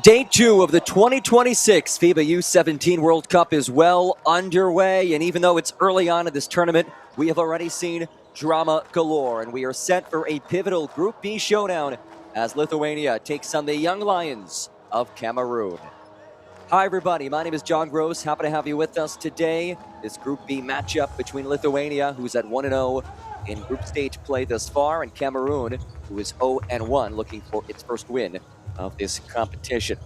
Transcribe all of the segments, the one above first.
Day 2 of the 2026 FIBA U17 World Cup is well underway, and even though it's early on in this tournament, we have already seen drama galore, and we are set for a pivotal Group B showdown as Lithuania takes on the Young Lions of Cameroon. Hi everybody, my name is John Gross, happy to have you with us today. This Group B matchup between Lithuania, who's at 1-0 in group stage play thus far, and Cameroon, who is 0-1, looking for its first win of this competition.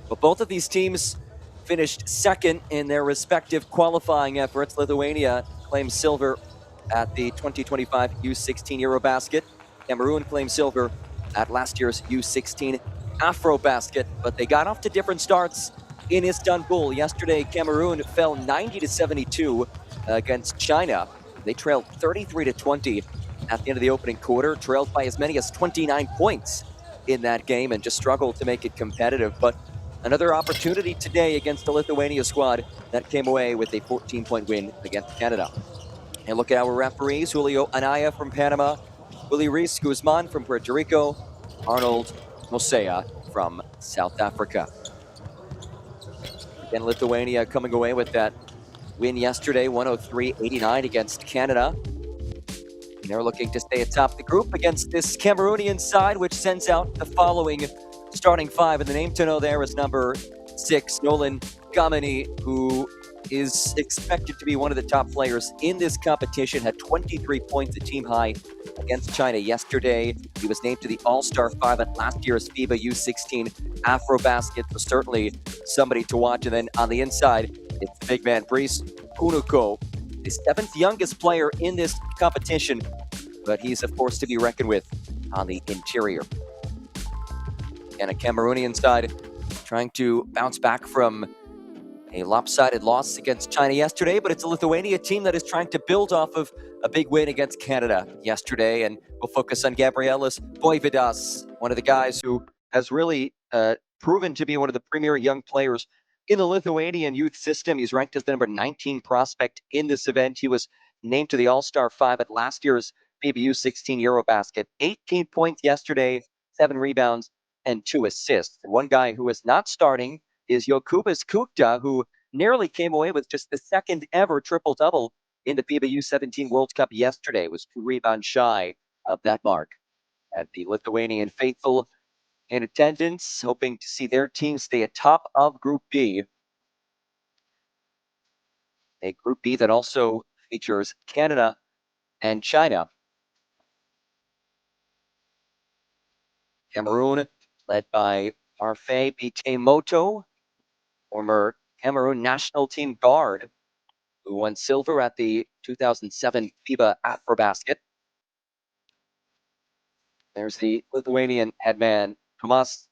But both of these teams finished second in their respective qualifying efforts. Lithuania claimed silver at the 2025 U16 Eurobasket. Cameroon claimed silver at last year's U16 Afrobasket, but they got off to different starts in Istanbul. Yesterday, Cameroon fell 90-72 against China. They trailed 33-20 at the end of the opening quarter, trailed by as many as 29 points in that game and just struggled to make it competitive. But another opportunity today against the Lithuania squad that came away with a 14-point win against Canada. And look at our referees: Julio Anaya from Panama, Willie Reese Guzman from Puerto Rico, Arnold Mosea from South Africa. Again, Lithuania coming away with that win yesterday, 103-89 against Canada. And they're looking to stay atop the group against this Cameroonian side, which sends out the following starting five. And the name to know there is number 6, Nolan Gamini, who is expected to be one of the top players in this competition, had 23 points, a team high against China yesterday. He was named to the All-Star 5 at last year's FIBA U16 Afrobasket, so certainly somebody to watch. And then on the inside, it's big man Brice Unuko, the 7th youngest player in this competition, but he's, of course, to be reckoned with on the interior. And a Cameroonian side trying to bounce back from a lopsided loss against China yesterday, but it's a Lithuania team that is trying to build off of a big win against Canada yesterday. And we'll focus on Gabrielas Boividas, one of the guys who has really proven to be one of the premier young players in the Lithuanian youth system. He's ranked as the number 19 prospect in this event. He was named to the All-Star 5 at last year's FIBA U17 Eurobasket. 18 points yesterday, 7 rebounds, and 2 assists. And one guy who is not starting is Jokubas Kukta, who nearly came away with just the 2nd ever triple-double in the FIBA U17 World Cup yesterday. Was 2 rebounds shy of that mark. At the Lithuanian faithful in attendance, hoping to see their team stay atop of Group B. A Group B that also features Canada and China. Cameroon, led by Parfait Bitemoto, former Cameroon national team guard, who won silver at the 2007 FIBA Afrobasket. There's the Lithuanian headman, Tomas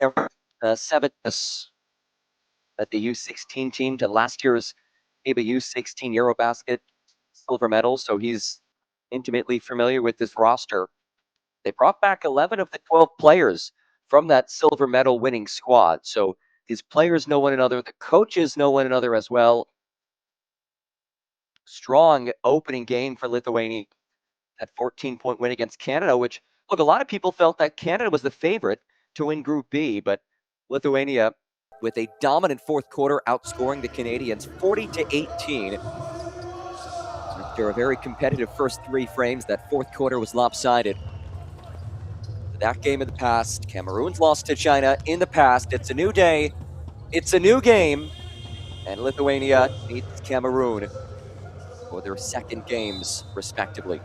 Sevitas, at the U16 team to last year's FIBA U16 Eurobasket silver medal, so he's intimately familiar with this roster. They brought back 11 of the 12 players from that silver medal winning squad, so these players know one another, the coaches know one another as well. Strong opening game for Lithuania. That 14-point win against Canada, which, look, a lot of people felt that Canada was the favorite to win Group B, but Lithuania, with a dominant fourth quarter, outscoring the Canadians 40-18. After a very competitive first 3 frames, that fourth quarter was lopsided. That game in the past, Cameroon's lost to China in the past. It's a new day, it's a new game, and Lithuania beats Cameroon for their 2nd games, respectively.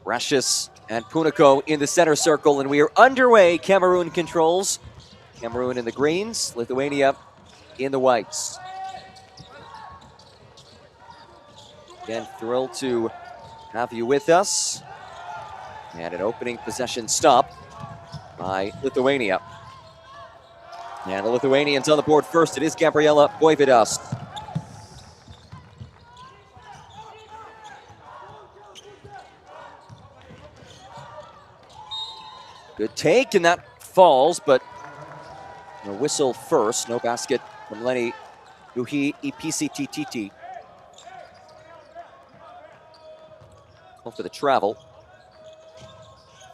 Rashis and Puniko in the center circle, and we are underway. Cameroon controls. Cameroon in the greens, Lithuania in the whites. Again, thrilled to have you with us. And an opening possession stop by Lithuania. And the Lithuanians on the board first. It is Gabriela Boividas. Good take, and that falls, but a whistle first. No basket from Lenny Uhi Ipctt. Call for the travel.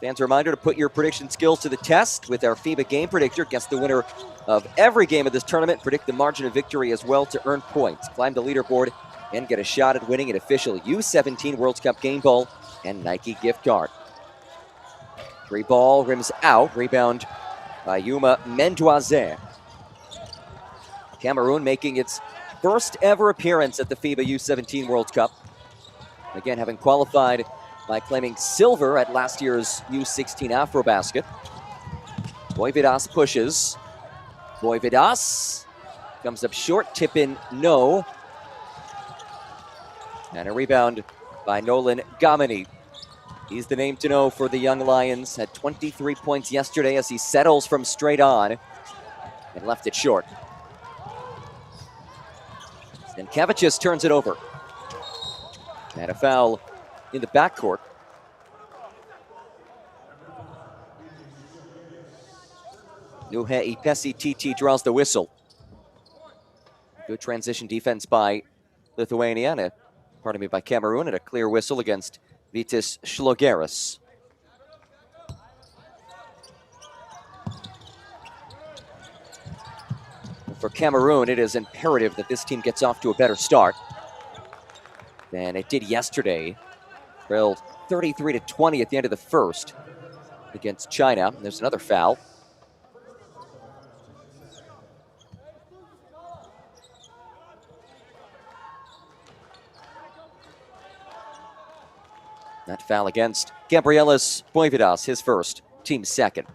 Fans, a reminder to put your prediction skills to the test with our FIBA Game Predictor. Guess the winner of every game of this tournament. Predict the margin of victory as well to earn points. Climb the leaderboard and get a shot at winning an official U17 World Cup game ball and Nike gift card. 3 ball, rims out. Rebound by Yuma Mendoise. Cameroon making its first ever appearance at the FIBA U17 World Cup. Again, having qualified by claiming silver at last year's U16 Afrobasket. Boividas pushes. Boividas comes up short, tip in, no. And a rebound by Nolan Gamini. He's the name to know for the Young Lions. Had 23 points yesterday as he settles from straight on and left it short. Stankiewicz turns it over. And a foul in the backcourt. Nuhe Ipctt draws the whistle. Good transition defense by Lithuania, and by Cameroon, and a clear whistle against Vytis Šlogeris. For Cameroon, it is imperative that this team gets off to a better start than it did yesterday. Trailed 33-20 at the end of the first against China. There's another foul. That foul against Gabrielas Boividas, his first, team's second.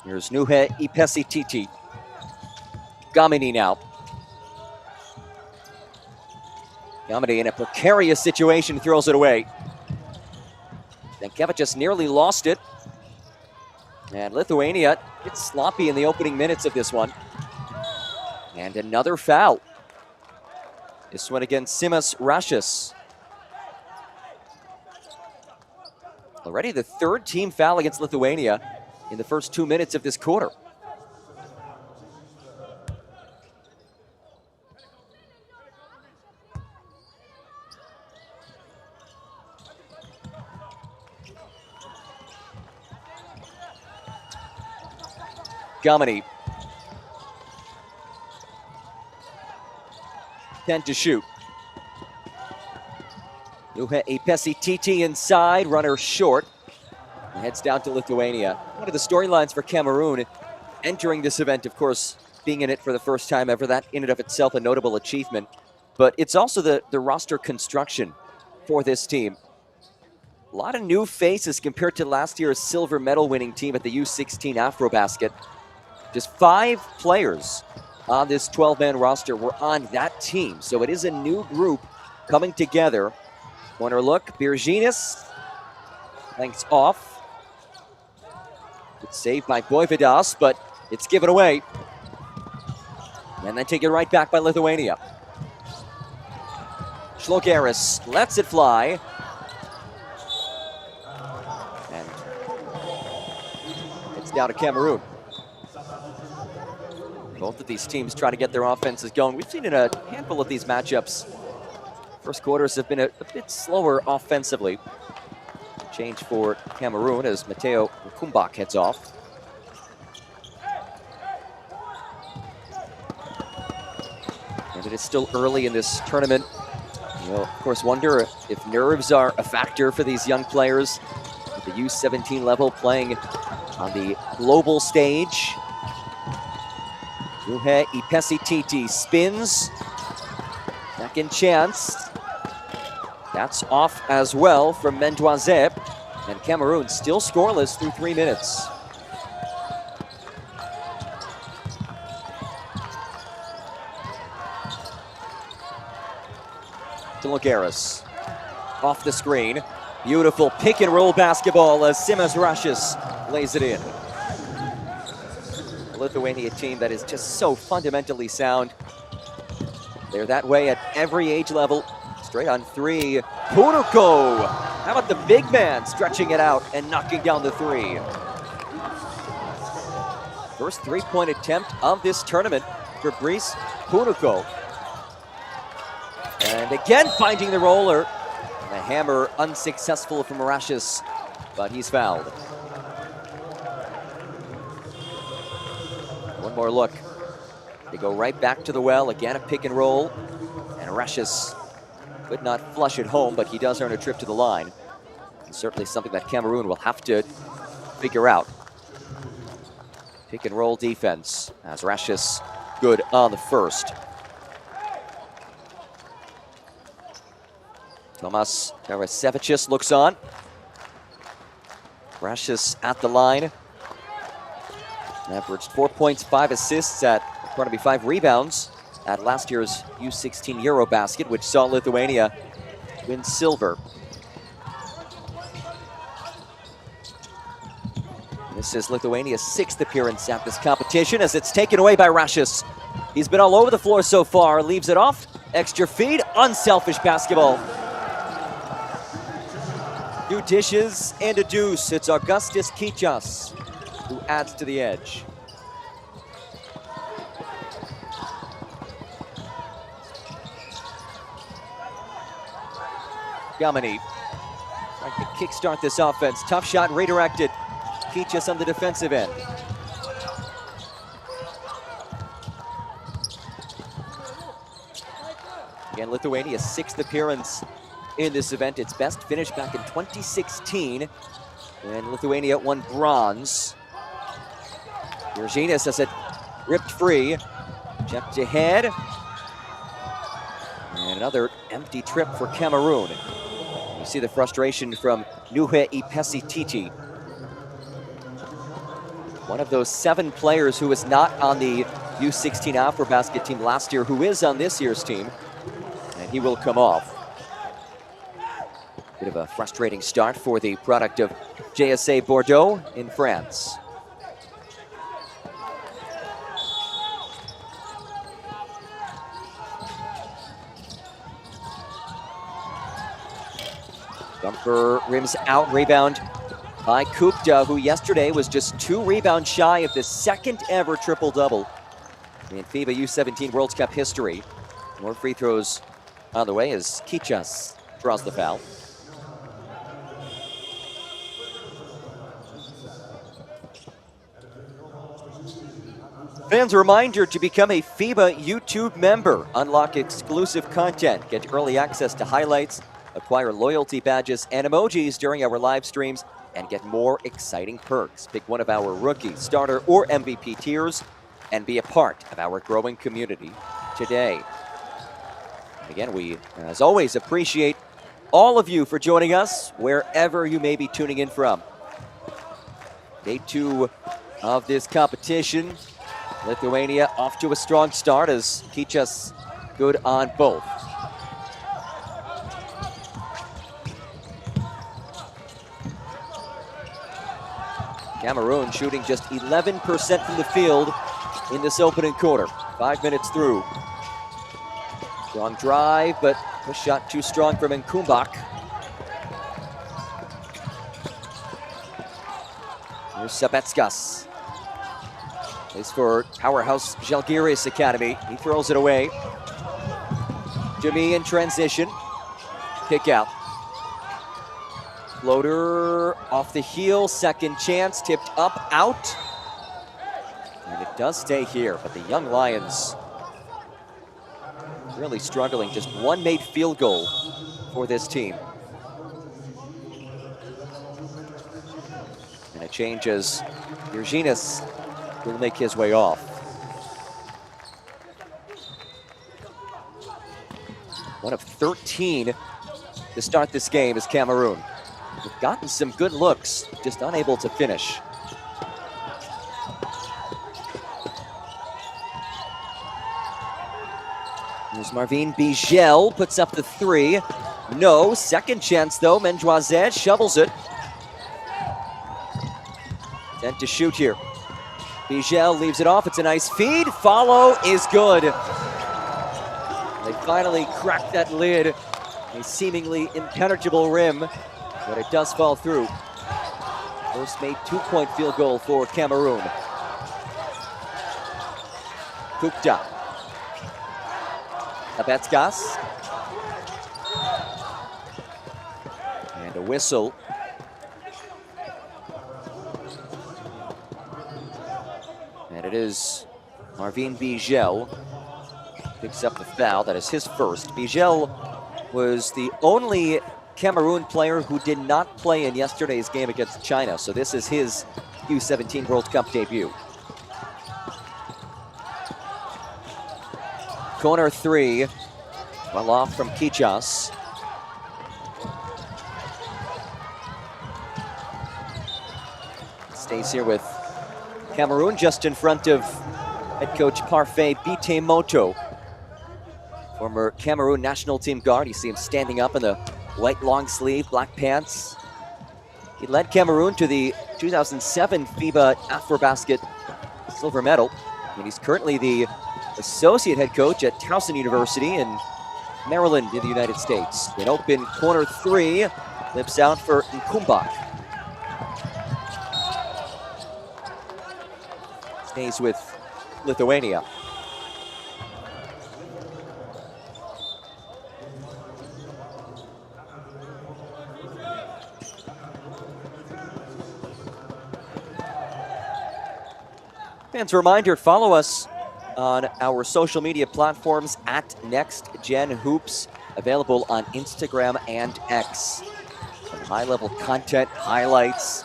Here's Nuhe Ipesi-Titi. Gamini now. Gamini in a precarious situation, throws it away. Stankiewicz just nearly lost it. And Lithuania gets sloppy in the opening minutes of this one. And another foul. This one against Simas Rashis. Already the third team foul against Lithuania in the first 2 minutes of this quarter. Gamini. 10 to shoot. Nuhe Ipesi-Titi inside, runner short. And heads down to Lithuania. One of the storylines for Cameroon entering this event, of course, being in it for the first time ever, that in and of itself a notable achievement. But it's also the roster construction for this team. A lot of new faces compared to last year's silver medal winning team at the U16 Afrobasket. Just 5 players on this 12-man roster were on that team. So it is a new group coming together. Corner look, Birginis. Lengths off. It's saved by Boividas, but it's given away. And then taken right back by Lithuania. Shlogeris lets it fly. And it's down to Cameroon. Both of these teams try to get their offenses going. We've seen in a handful of these matchups, first quarters have been a bit slower offensively. Change for Cameroon as Mateo Kumbak heads off. And it is still early in this tournament. You'll, of course, wonder if nerves are a factor for these young players at the U17 level playing on the global stage. Nuhe Ipesi-Titi spins. Second chance. That's off as well from Mendoise. And Cameroon still scoreless through 3 minutes. Shlogeris off the screen. Beautiful pick and roll basketball as Simas Rashis lays it in. The Lithuania team that is just so fundamentally sound. They're that way at every age level. Straight on 3. Punuko! How about the big man stretching it out and knocking down the 3? First three-point attempt of this tournament for Brice Punuko. And again finding the roller. And the hammer unsuccessful from Rashis, but he's fouled. One more look. They go right back to the well. Again, a pick and roll. And Rashis could not flush it home, but he does earn a trip to the line. And certainly something that Cameroon will have to figure out. Pick and roll defense as Rashis good on the first. Tomas Karasevicius looks on. Rashis at the line. Averaged 4 points, 5 assists at, 5 rebounds at last year's U16 Eurobasket, which saw Lithuania win silver. This is Lithuania's 6th appearance at this competition as it's taken away by Rashis. He's been all over the floor so far, leaves it off. Extra feed, unselfish basketball. 2 dishes and a deuce. It's Augustus Kichas who adds to the edge. Gamini trying to kickstart this offense. Tough shot redirected. Kichas on the defensive end. Again, Lithuania's 6th appearance in this event. Its best finish back in 2016 when Lithuania won bronze. Birginis has it ripped free. Checked ahead. And another empty trip for Cameroon. You see the frustration from Nuhe Ipesi-Titi. One of those 7 players who was not on the U16 AfroBasket team last year, who is on this year's team, and he will come off. Bit of a frustrating start for the product of JSA Bordeaux in France. Jumper rims out, rebound by Kupta, who yesterday was just 2 rebounds shy of the second ever triple-double in FIBA U17 World Cup history. More free throws on the way as Kichas draws the foul. Fans, a reminder to become a FIBA YouTube member. Unlock exclusive content, get early access to highlights, acquire loyalty badges and emojis during our live streams, and get more exciting perks. Pick one of our rookie, starter, or MVP tiers and be a part of our growing community today. And again, we, as always, appreciate all of you for joining us wherever you may be tuning in from. Day 2 of this competition. Lithuania off to a strong start as Kichas good on both. Cameroon shooting just 11% from the field in this opening quarter. 5 minutes through. Strong drive, but a shot too strong from Nkumbak. Here's Sabetskas. Plays for powerhouse Žalgiris Academy. He throws it away. Jimmy in transition. Kick out. Floater off the heel. Second chance. Tipped up, out. And it does stay here, but the young Lions really struggling. Just one made field goal for this team. And it changes. Virginis will make his way off. One of 13 to start this game is Cameroon. They've gotten some good looks, just unable to finish. Here's Marvin Bigel, puts up the 3. No, second chance though. Mendoizet shovels it. Intent to shoot here. Bigel leaves it off. It's a nice feed. Follow is good. They finally cracked that lid. A seemingly impenetrable rim, but it does fall through. First made 2-point field goal for Cameroon. Kupta. Sabetskas. And a whistle. And it is Marvin Bigel picks up the foul. That is his first. Bigel was the only Cameroon player who did not play in yesterday's game against China. So this is his U17 World Cup debut. Corner 3, well off from Kichas. Stays here with Cameroon, just in front of head coach Parfait Bitemoto, former Cameroon national team guard. You see him standing up in the white long sleeve, black pants. He led Cameroon to the 2007 FIBA AfroBasket silver medal, and he's currently the associate head coach at Towson University in Maryland in the United States. An open corner 3, lips out for Nkumbak. Stays with Lithuania. Fans, a reminder, follow us on our social media platforms at NextGenHoops, available on Instagram and X. Some high-level content, highlights,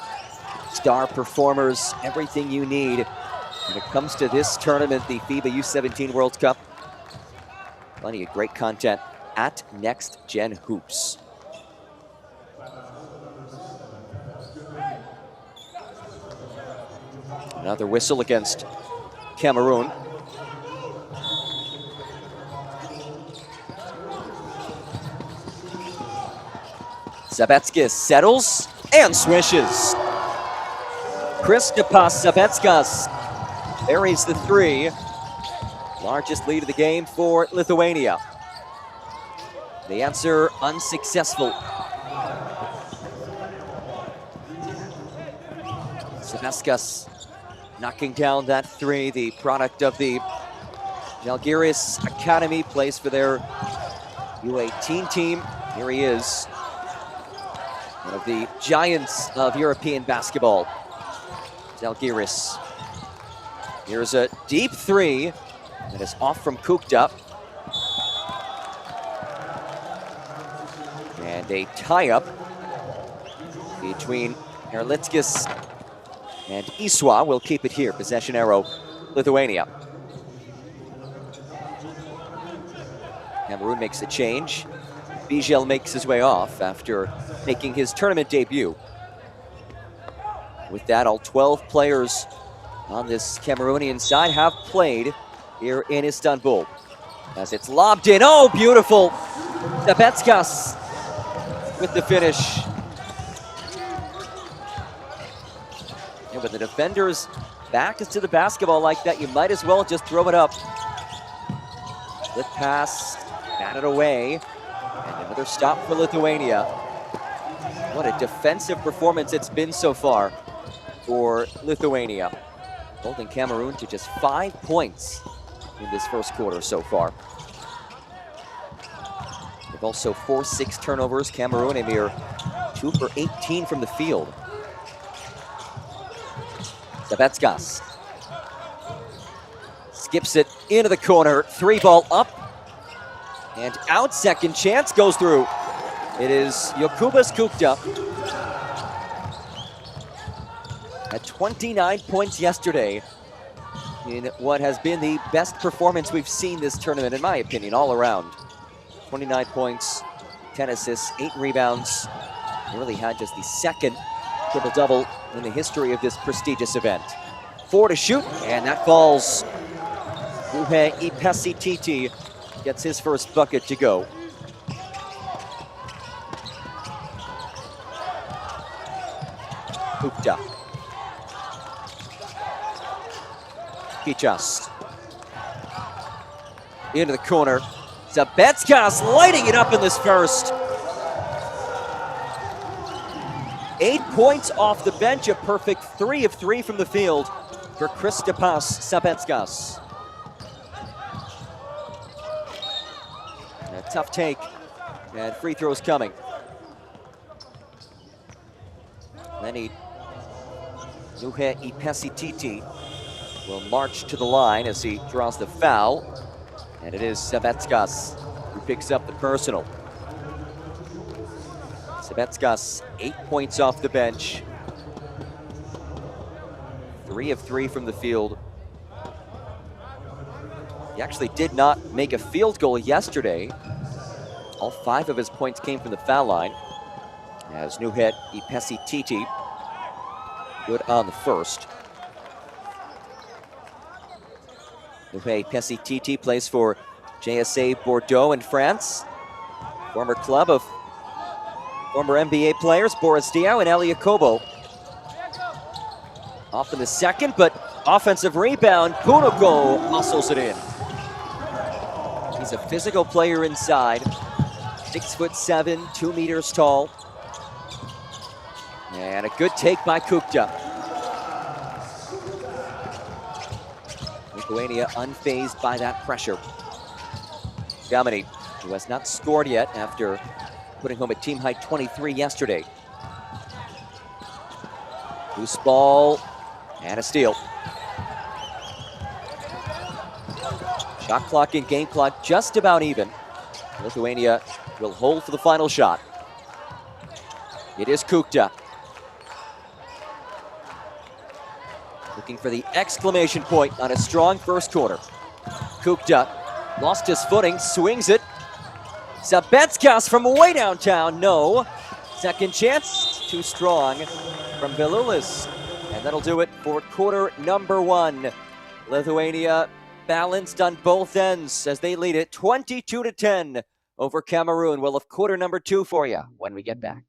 star performers, everything you need when it comes to this tournament, the FIBA U17 World Cup. Plenty of great content at NextGenHoops. Another whistle against Cameroon. Sabetskis settles and swishes. Kristapas Sabetskas buries the three. Largest lead of the game for Lithuania. The answer, unsuccessful. Sabetskas knocking down that three, the product of the Žalgiris Academy, plays for their U18 team. Here he is, one of the giants of European basketball, Žalgiris. Here's a deep three that is off from Kukta. And a tie-up between Erlitskis and Iswa will keep it here. Possession arrow, Lithuania. Cameroon makes a change. Bijel makes his way off after making his tournament debut. With that, all 12 players on this Cameroonian side have played here in Istanbul. As it's lobbed in, oh, beautiful! Sabetskas with the finish. And with the defender's back to the basketball like that, you might as well just throw it up. Split pass, batted away, and another stop for Lithuania. What a defensive performance it's been so far for Lithuania, holding Cameroon to just 5 points in this first quarter so far. They've also forced 6 turnovers. Cameroon a mere 2 for 18 from the field. Sabetskas skips it into the corner. 3 ball up and out. Second chance goes through. It is Jokubas Kukta. At 29 points yesterday in what has been the best performance we've seen this tournament, in my opinion, all around. 29 points, 10 assists, 8 rebounds. He really had just the second triple-double in the history of this prestigious event. 4 to shoot, and that falls. Uhe Ipesititi gets his first bucket to go. Kukta. Kichas. Into the corner. Sabetskas lighting it up in this first. 8 points off the bench, a perfect 3 of 3 from the field for Kristapas Sabetskas. A tough take, and free throws coming. Then Nuhe Ipesititi will march to the line as he draws the foul. And it is Sabetskas who picks up the personal. Sabetskas, 8 points off the bench. 3 of 3 from the field. He actually did not make a field goal yesterday. All 5 of his points came from the foul line. As Nuhet Ipesititi good on the first. Nuhet Ipesititi plays for JSA Bordeaux in France. Former club of former NBA players Boris Diaw and Elie Kobo. Off in the second, but offensive rebound. Punuko muscles it in. He's a physical player inside. 6'7", 2 meters tall. And a good take by Kukta. Lithuania unfazed by that pressure. Gamini, who has not scored yet after putting home a team-high 23 yesterday. Loose ball and a steal. Shot clock and game clock just about even. Lithuania will hold for the final shot. It is Kukta. Looking for the exclamation point on a strong first quarter. Kukta lost his footing, swings it. Sabetskas from way downtown, no. Second chance, too strong from Belulis. And that'll do it for quarter number one. Lithuania balanced on both ends as they lead it 22-10 over Cameroon. We'll have quarter number two for you when we get back.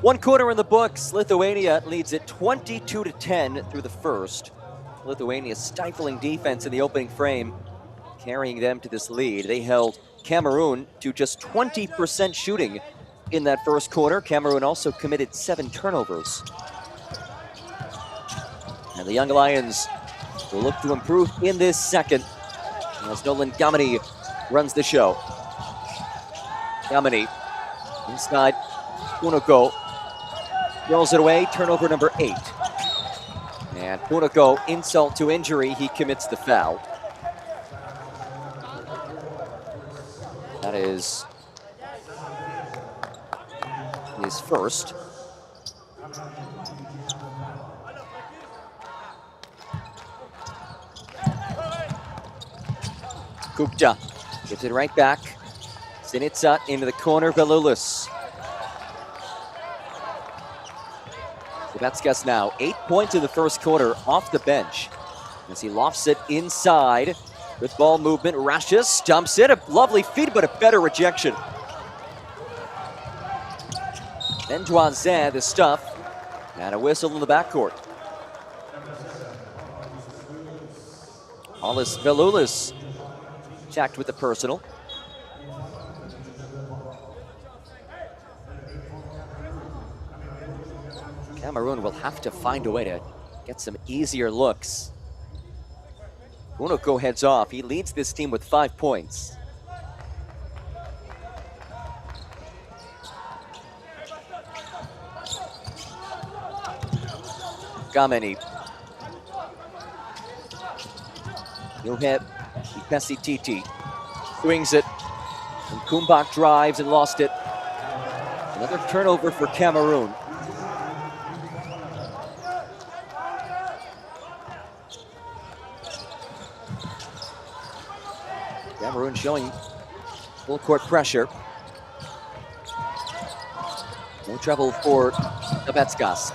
One quarter in the books. Lithuania leads it 22-10 through the first. Lithuania's stifling defense in the opening frame, carrying them to this lead. They held Cameroon to just 20% shooting in that first quarter. Cameroon also committed 7 turnovers. And the Young Lions will look to improve in this second as Nolan Gamini runs the show. Gamini inside Punoko. Rolls it away, turnover number 8. And Punoko, insult to injury, he commits the foul. That is his first. Kupta gives it right back. Sinitsa into the corner, Velulis. Kubetskas now 8 points in the first quarter off the bench as he lofts it inside with ball movement. Rashes stumps it, a lovely feed but a better rejection. Then Doisin the stuff and a whistle in the backcourt. Hollis Velulis checked with the personal. Cameroon will have to find a way to get some easier looks. Punoko heads off. He leads this team with 5 points. Gamini. Yoheb Ipesi Titi swings it. And Kumbak drives and lost it. Another turnover for Cameroon. Cameroon showing full court pressure. No trouble for Kubetskas.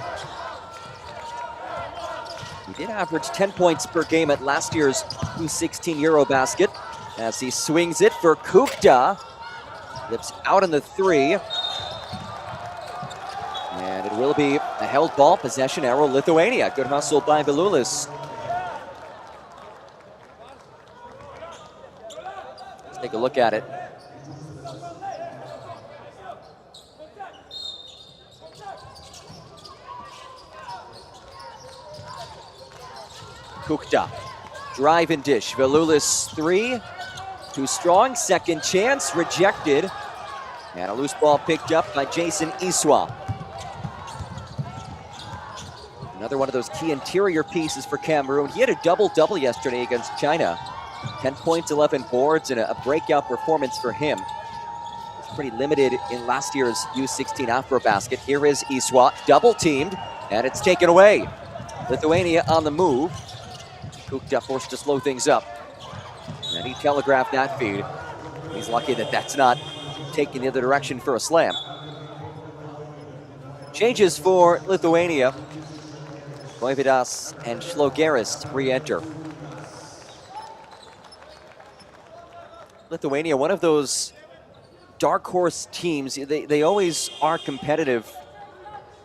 He did average 10 points per game at last year's U16 Eurobasket as he swings it for Kupta. Lips out on the 3. And it will be a held ball, possession arrow, Lithuania. Good hustle by Velulis. Take a look at it. Kukta. Drive and dish. Velulis 3. Too strong. Second chance. Rejected. And a loose ball picked up by Jason Iswa. Another one of those key interior pieces for Cameroon. He had a double-double yesterday against China. 10 points, 11 boards, and a breakout performance for him. It's pretty limited in last year's U16 Afrobasket. Here is Iswa, double-teamed, and it's taken away. Lithuania on the move. Kukta forced to slow things up. And he telegraphed that feed. He's lucky that that's not taking the other direction for a slam. Changes for Lithuania. Voivodas and Šlogeris re-enter. Lithuania, one of those dark horse teams. They always are competitive,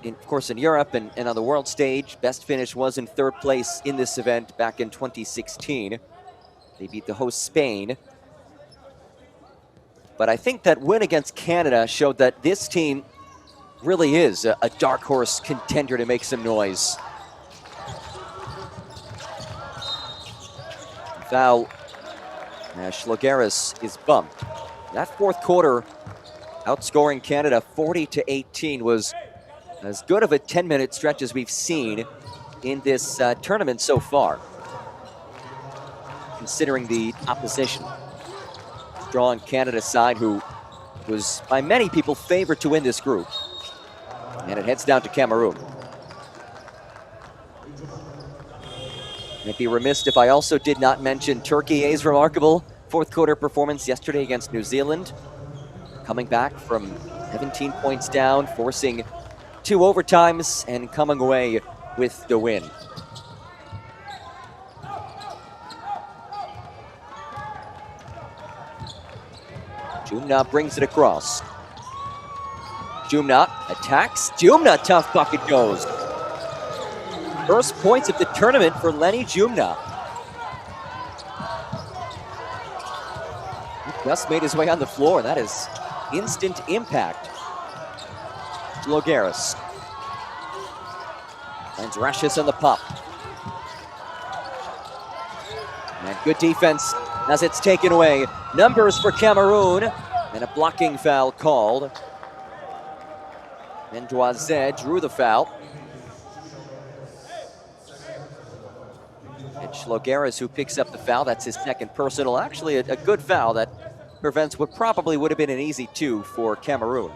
of course, in Europe and on the world stage. Best finish was in third place in this event back in 2016. They beat the host Spain. But I think that win against Canada showed that this team really is a dark horse contender to make some noise. Foul. Šlogeris is bumped. That fourth quarter, outscoring Canada 40-18, was as good of a 10-minute stretch as we've seen in this tournament so far, considering the opposition. Strong Canada side who was by many people favored to win this group. And it heads down to Cameroon. I'd be remiss if I also did not mention Turkey's remarkable fourth quarter performance yesterday against New Zealand. Coming back from 17 points down, forcing 2 overtimes, and coming away with the win. Jumna brings it across. Jumna attacks. Jumna, tough bucket goes. First points of the tournament for Lenny Jumna. He just made his way on the floor. That is instant impact. Šlogeris finds Rashis on the pop. And good defense as it's taken away. Numbers for Cameroon, and a blocking foul called. Mendoise drew the foul. And Šlogeris, who picks up the foul, that's his second personal. Actually, a good foul that prevents what probably would have been an easy 2 for Cameroon.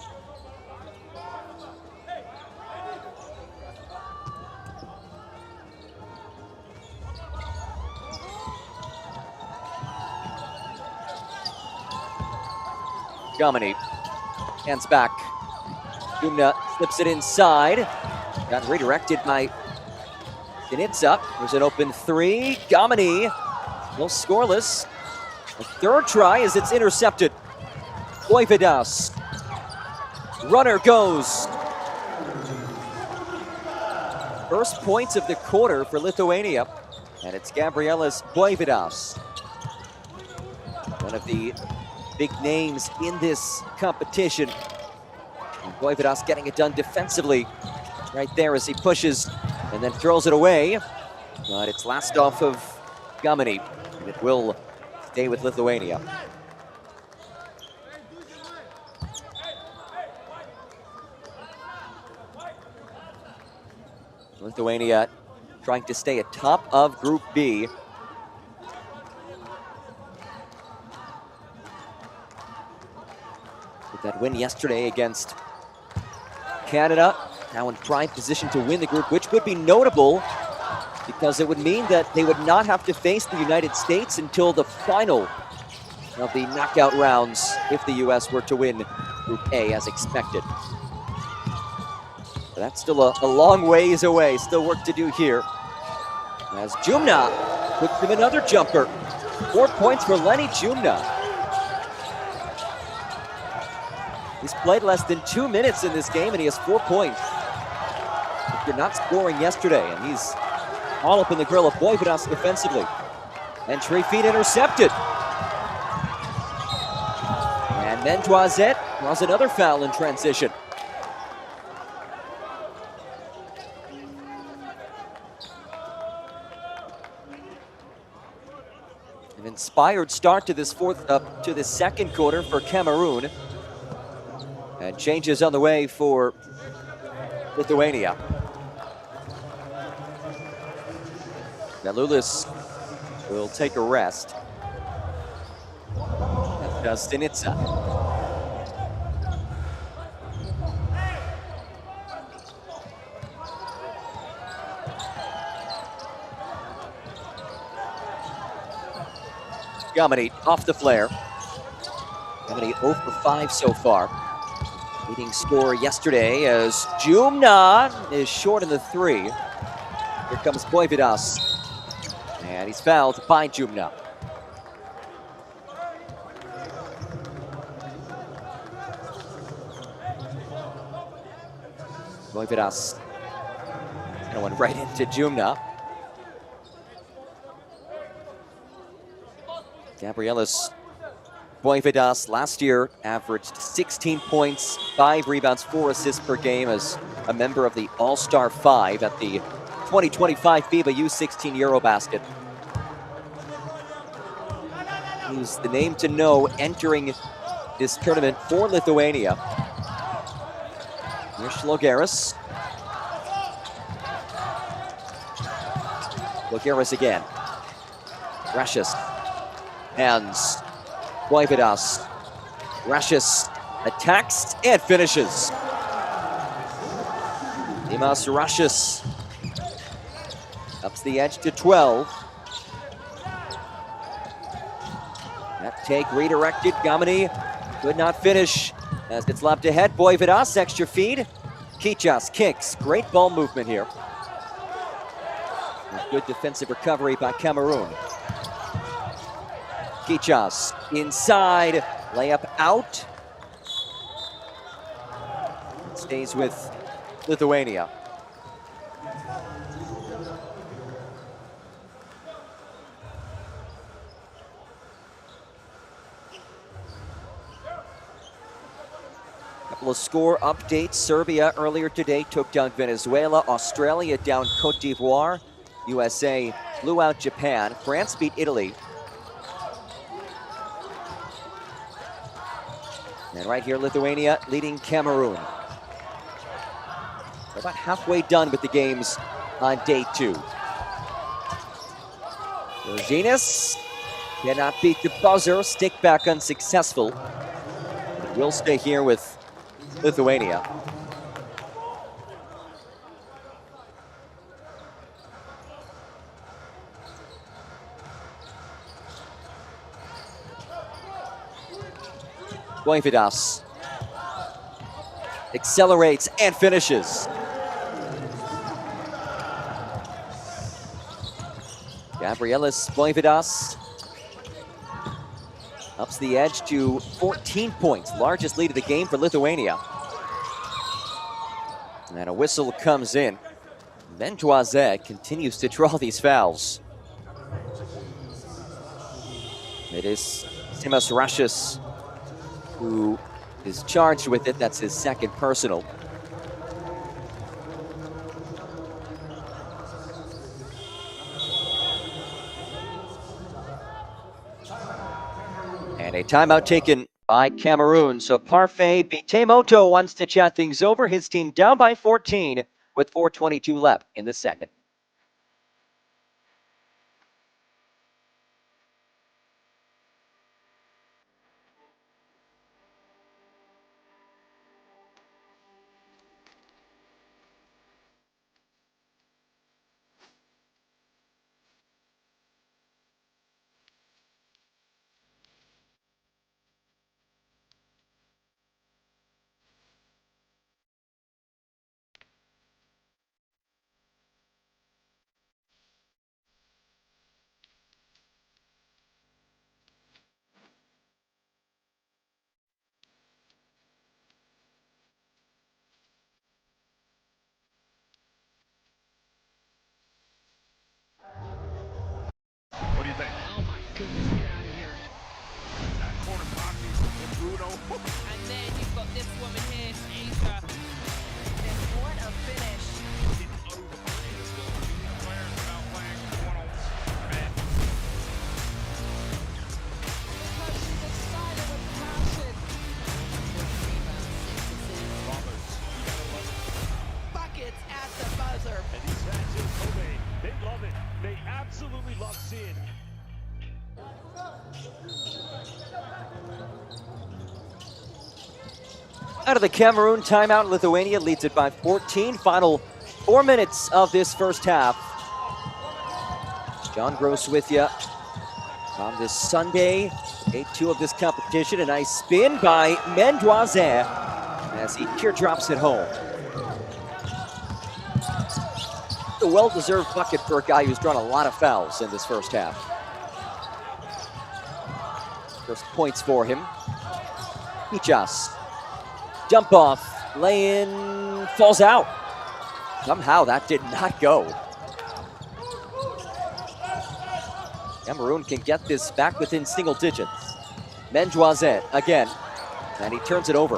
Gamini, hands back. Jumna slips it inside. Got redirected by Dinitsa. There's an open 3. Gamini, no scoreless. A third try as it's intercepted. Voivodas. Runner goes. First points of the quarter for Lithuania. And it's Gabrielas Voivodas. One of the big names in this competition. And Voivodas getting it done defensively right there as he pushes and then throws it away. But it's last off of Gamini, and it will stay with Lithuania. Lithuania trying to stay atop of Group B. With that win yesterday against Canada, now in prime position to win the group, which would be notable because it would mean that they would not have to face the United States until the final of the knockout rounds if the U.S. were to win Group A as expected. But that's still a long ways away. Still work to do here. As Jumna puts him another jumper. 4 points for Lenny Jumna. He's played less than 2 minutes in this game, and he has 4 points. After not scoring yesterday, and he's all up in the grill of Voivodas defensively. And 3 feet intercepted. And Mendoise draws another foul in transition. inspired start to this second quarter for Cameroon. And changes on the way for Lithuania. Malulis will take a rest. Sinitsa. Gamini off the flare. Gamini 0 for 5 so far. Leading scorer yesterday as Jumna is short in the 3. Here comes Boividas. And he's fouled by Jumna. Boividas. And went right into Jumna. Gabrielis Boividas last year averaged 16 points, 5 rebounds, 4 assists per game as a member of the All-Star 5 at the 2025 FIBA U17 Eurobasket. He's the name to know entering this tournament for Lithuania. Here's Logeris. Logeris again. Rashis. Hands. Boividas. Rashis attacks and finishes. Dimas Rashis ups the edge to 12. That take redirected. Gamini could not finish as it's lobbed ahead. Boividas, extra feed. Kichas kicks. Great ball movement here. Good defensive recovery by Cameroon. Kichas inside, layup out. Stays with Lithuania. Couple of score updates. Serbia earlier today took down Venezuela. Australia down Cote d'Ivoire. USA blew out Japan. France beat Italy. And right here, Lithuania leading Cameroon. We're about halfway done with the games on day 2. Roginas cannot beat the buzzer. Stick back unsuccessful. But we'll stay here with Lithuania. Boividas accelerates and finishes. Gabrielis Boividas ups the edge to 14 points, largest lead of the game for Lithuania. And a whistle comes in. Ventoise continues to draw these fouls. It is Dimas Rashis who is charged with it. That's his second personal. And a timeout taken by Cameroon. So Parfait Bitemoto wants to chat things over. His team down by 14 with 4:22 left in the second. absolutely love seeing. Out of the Cameroon timeout, Lithuania leads it by 14. Final 4 minutes of this first half. John Gross with you on this Sunday, day 2 of this competition. A nice spin by Mendoise as he teardrops it home. A well-deserved bucket for a guy who's drawn a lot of fouls in this first half. First points for him. Pichas. Jump off, lay in, falls out. Somehow that did not go. Cameroon can get this back within single digits. Mendoise again, and he turns it over.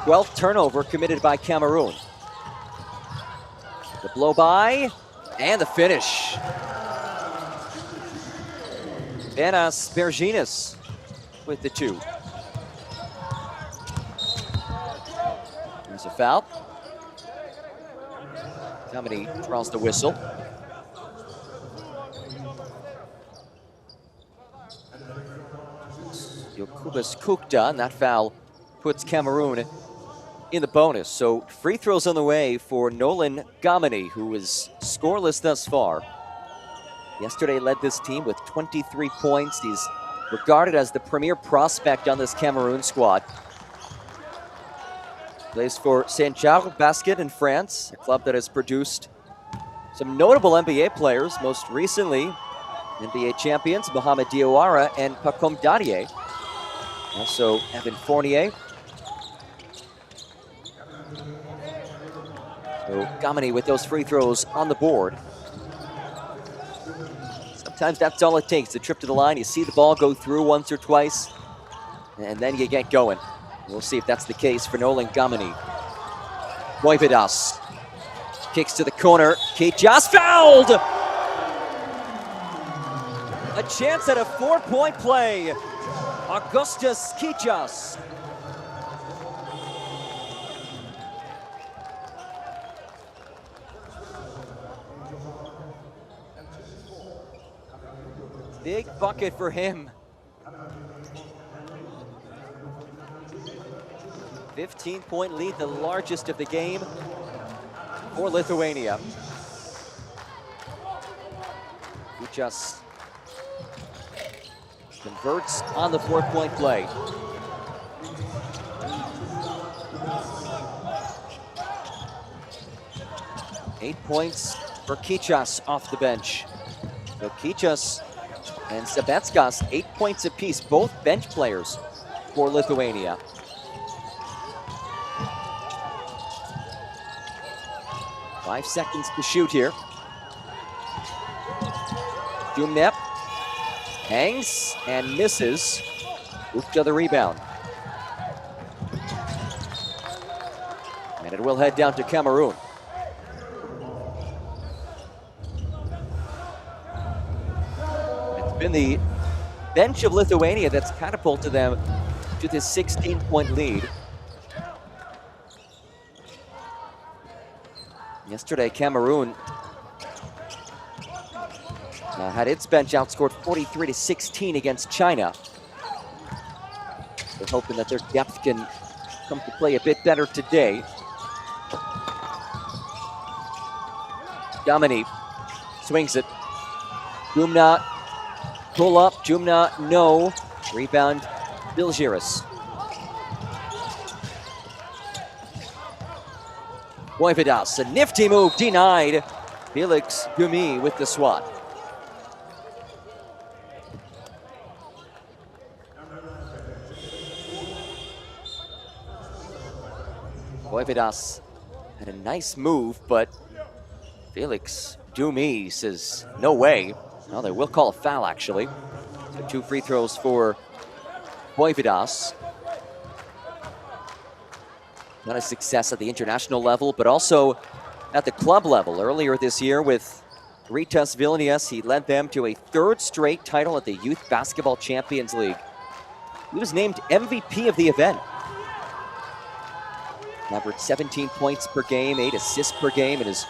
12th turnover committed by Cameroon. The blow by, and the finish. Benas Berginas with the 2. There's a foul. Kameni draws the whistle. Jokubas Kukta, and that foul puts Cameroon in the bonus. So free throws on the way for Nolan Kameni, who is scoreless thus far. Yesterday led this team with 23 points. He's regarded as the premier prospect on this Cameroon squad. Plays for Saint-Charles Basket in France, a club that has produced some notable NBA players, most recently NBA champions Mohamed Diawara and Pacome Dadier. Also Evan Fournier. So Kameni with those free throws on the board. Sometimes that's all it takes, a trip to the line. You see the ball go through once or twice, and then you get going. We'll see if that's the case for Nolan Kameni. Boividas kicks to the corner. Kichas fouled! A chance at a 4-point play. Augustus Kichas. Big bucket for him. 15-point lead, the largest of the game for Lithuania. Kichas converts on the 4-point play. Eight points for Kichas off the bench. So Kichas and Sabetskas, 8 points apiece, both bench players for Lithuania. Five seconds to shoot here. Jumnep hangs and misses. Ukta the rebound. And it will head down to Cameroon. It's been the bench of Lithuania that's catapulted them to this 16-point lead. Yesterday, Cameroon had its bench outscored 43-16 against China. They're hoping that their depth can come to play a bit better today. Kameni swings it. Jumna, pull up. Jumna, no. Rebound, Bilgiris. Boividas, a nifty move, denied. Felix Gumi with the swat. Boividas had a nice move, but Felix Gumi says, no way. Well, they will call a foul, actually. So 2 free throws for Boividas. Not a success at the international level, but also at the club level. Earlier this year with Rytas Vilnius, he led them to a 3rd straight title at the Youth Basketball Champions League. He was named MVP of the event. Averaged 17 points per game, 8 assists per game, and is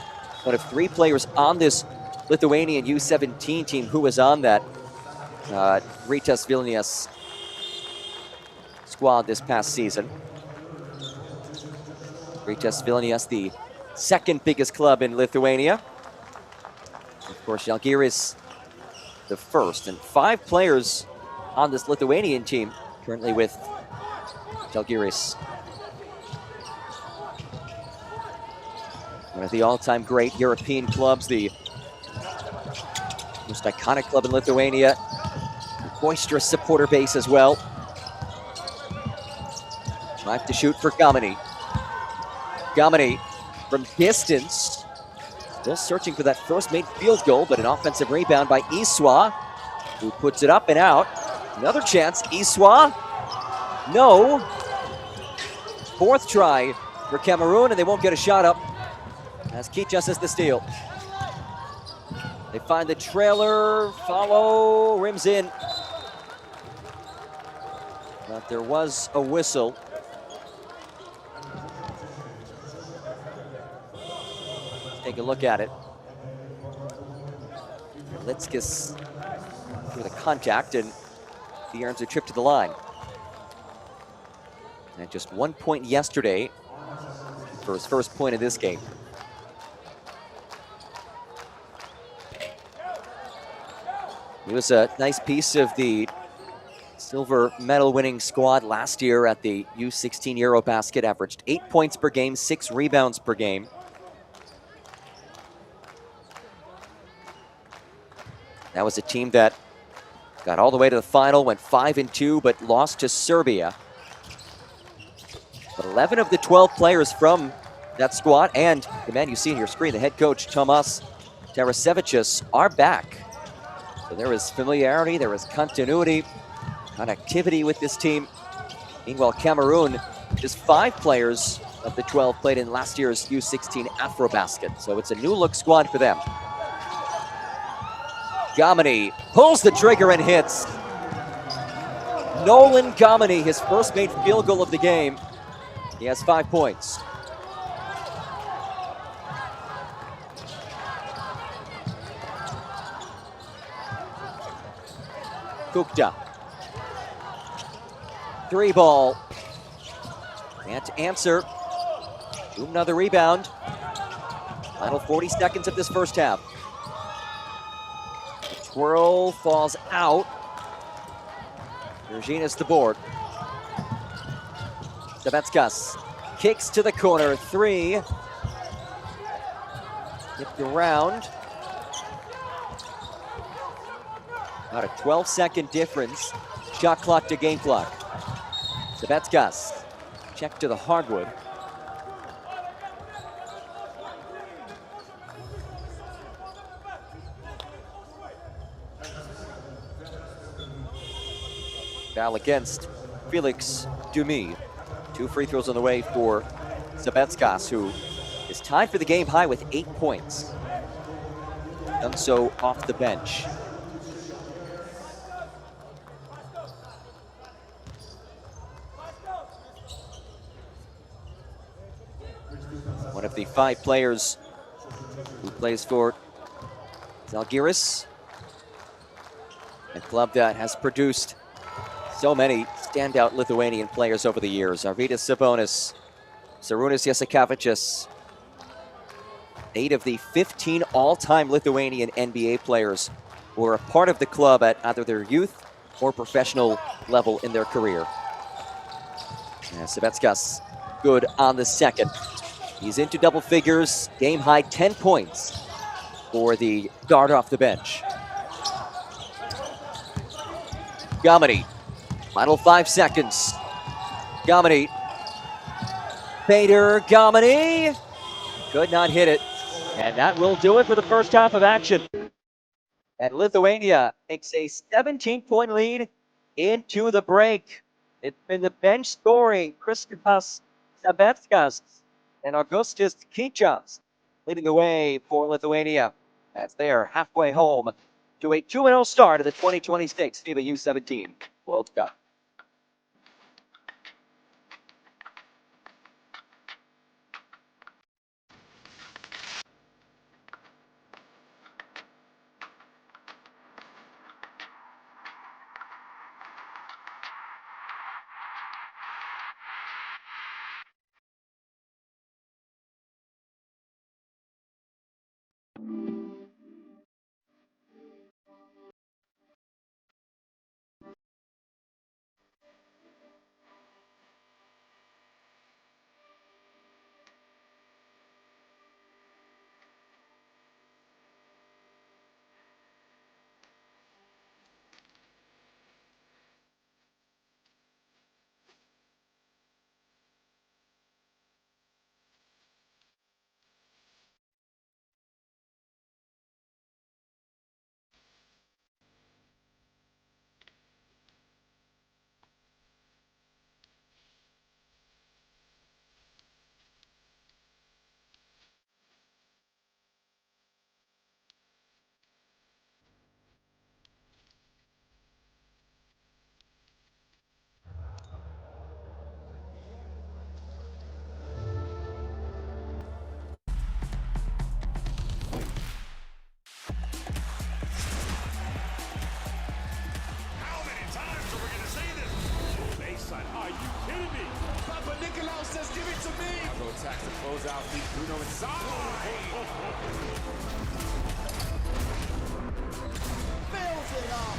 one of 3 players on this Lithuanian U17 team who was on that Rytas Vilnius squad this past season. Rytas Vilnius, the second biggest club in Lithuania. Of course, Žalgiris the first, and 5 players on this Lithuanian team currently with Žalgiris. One of the all-time great European clubs, the most iconic club in Lithuania. Boisterous supporter base as well. Drive to shoot for Gamini. Gamini from distance. Still searching for that first made field goal, but an offensive rebound by Iswa, who puts it up and out. Another chance, Iswa. No. 4th try for Cameroon, and they won't get a shot up as Kichas is the steal. They find the trailer, follow, rims in. But there was a whistle. Let's take a look at it. Litskis with a contact, and he earns a trip to the line. And just 1 point yesterday for his first point of this game. He was a nice piece of the silver medal winning squad last year at the U16 Eurobasket, averaged 8 points per game, 6 rebounds per game. That was a team that got all the way to the final, went 5-2, but lost to Serbia. But 11 of the 12 players from that squad, and the man you see on your screen, the head coach, Tomas Tarasevicius, are back. So there is familiarity, there is continuity, connectivity with this team. Meanwhile, Cameroon, just 5 players of the 12 played in last year's U16 Afrobasket. So it's a new look squad for them. Gamini pulls the trigger and hits. Nolan Gamini, his first made field goal of the game. He has 5 points. Kukta. 3 ball. Can't answer. Another rebound. Final 40 seconds of this first half. The twirl falls out. Virginas the board. Savetskas kicks to the corner. 3. Hit the round. About a 12-second difference. Shot clock to game clock. Savetskas check to the hardwood. Foul against Felix Dumi. 2 free throws on the way for Savetskas, who is tied for the game high with 8 points. Done so off the bench. One of the 5 players who plays for Žalgiris, a club that has produced so many standout Lithuanian players over the years. Arvydas Sabonis, Šarūnas Jasikevičius, 8 of the 15 all-time Lithuanian NBA players who are a part of the club at either their youth or professional level in their career. Savetskas good on the second. He's into double figures, game high 10 points for the guard off the bench. Gamini, final 5 seconds. Gamini, Bader, Gamini, could not hit it. And that will do it for the first half of action. And Lithuania takes a 17-point lead into the break. It's been the bench scoring Kristupas Savetskas and Augustas Kichas leading the way for Lithuania as they are halfway home to a 2-0 start of the 2026 FIBA U17 World Cup. attacks to close out the Bruno inside. Fills it up.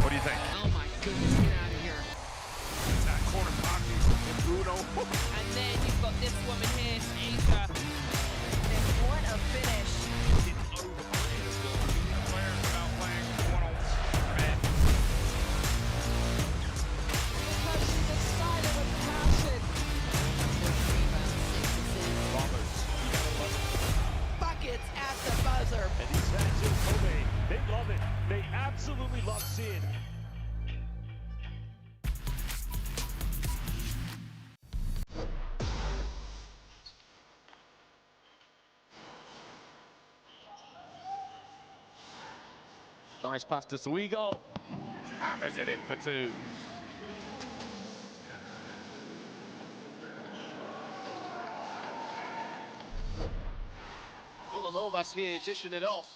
What do you think? Oh my goodness, get out of here. It's that corner pocket and Bruno. And then you've got this woman here, Asia. And what a finish. It's overplayed as well. Players about playing one-on-one. Because she's excited with passion. Bombers. You gotta love it. Buckets at the buzzer. And these fans in Kobe, they love it. They absolutely love seeing it. Nice pass to Swigo. Hammers it in for two. Villanova's here, dishing it off.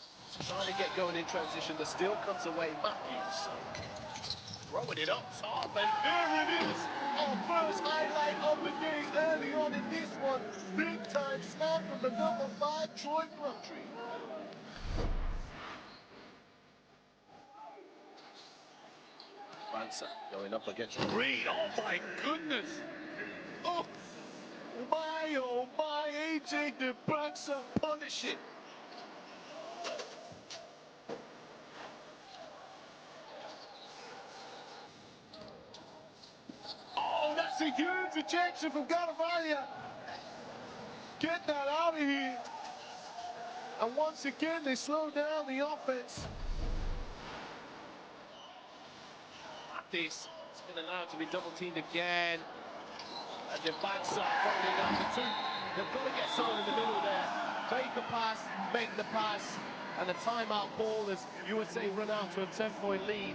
Trying to get going in transition. The steal comes away. Matthews throwing it up top, and there it is. Our first highlight of the day early on in this one. Big time snap from the number 5, Troy Plumtree. Bansa going up against Green. Oh my goodness! Oh my, AJ de Bansa punish it. Oh, that's a huge ejection from Garavalia. Get that out of here. And once again, they slow down the offense. This has been allowed to be double teamed again. And the backs up folding up the two. They've got to get someone in the middle there. Make the pass, make the pass. And a timeout ball as USA run out to a 10-point lead.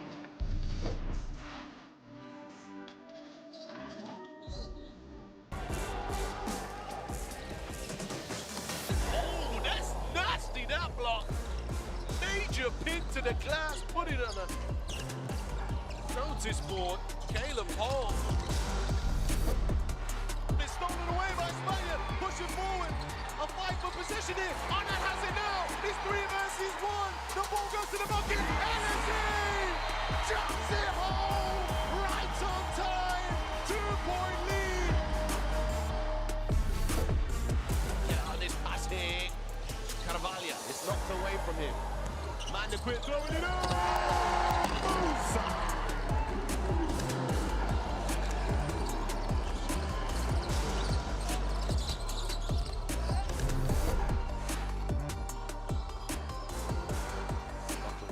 Oh, that's nasty, that block. Major pin to the glass, put it on a notice board. Caleb Hall. It's stolen away by Spain, pushing forward. A fight for position here. Arnott has it now. It's 3 versus 1. The ball goes to the bucket. And jumps it home. Right on time. 2-point lead. Get on this pass here. Carvalho is knocked away from him. Man, the quick throwing it up. Musa.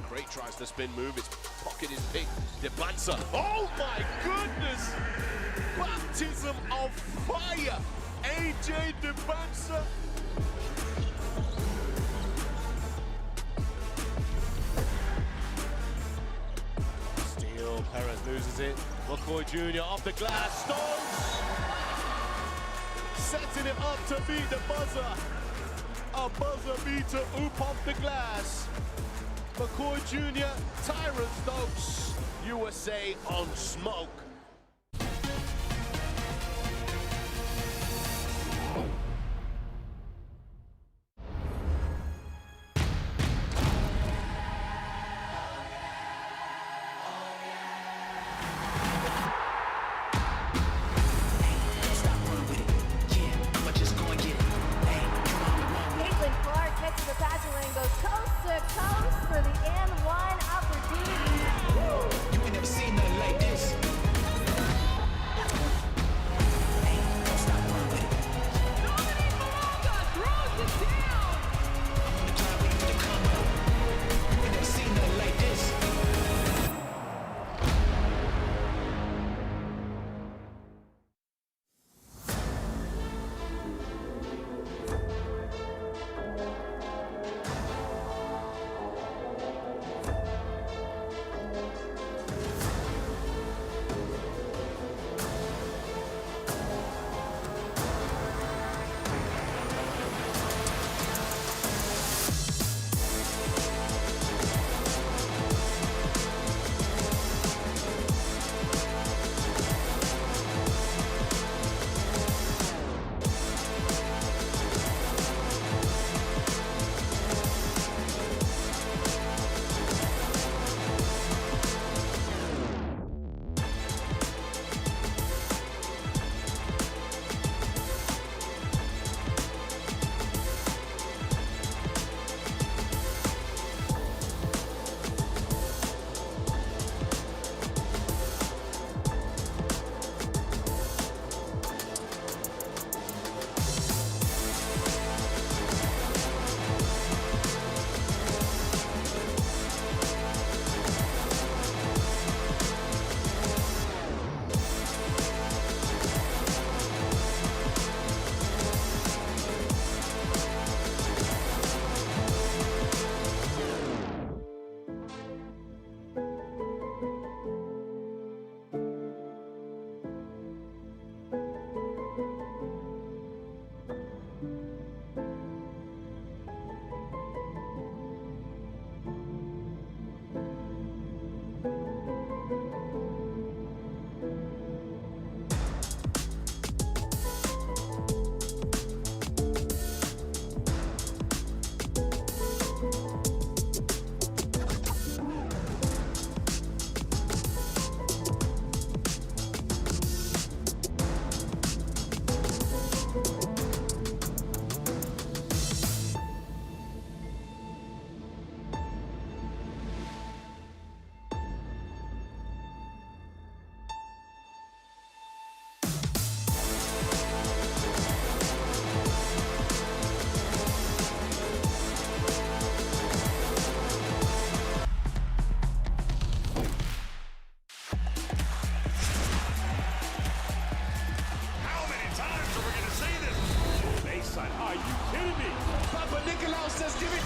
Great tries to spin move, his pocket is big. Debansa. Oh my goodness! Baptism of fire! AJ Debansa. Steal, Perez loses it. McCoy Jr. off the glass, Stokes! Setting it up to beat the buzzer. A buzzer beater, oop off the glass. McCoy Jr., Tyron Stokes, USA on smoke. Gets to the passer lane, goes coast to coast for the and one opportunity. You ain't never seen nothing like this.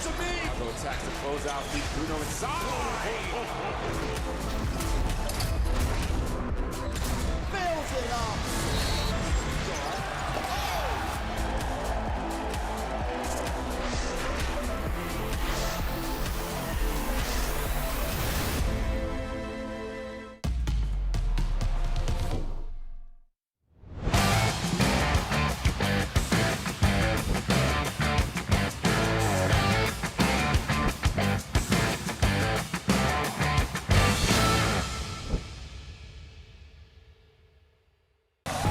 to me. Go attack to close out. Lead Bruno inside. Fills it up.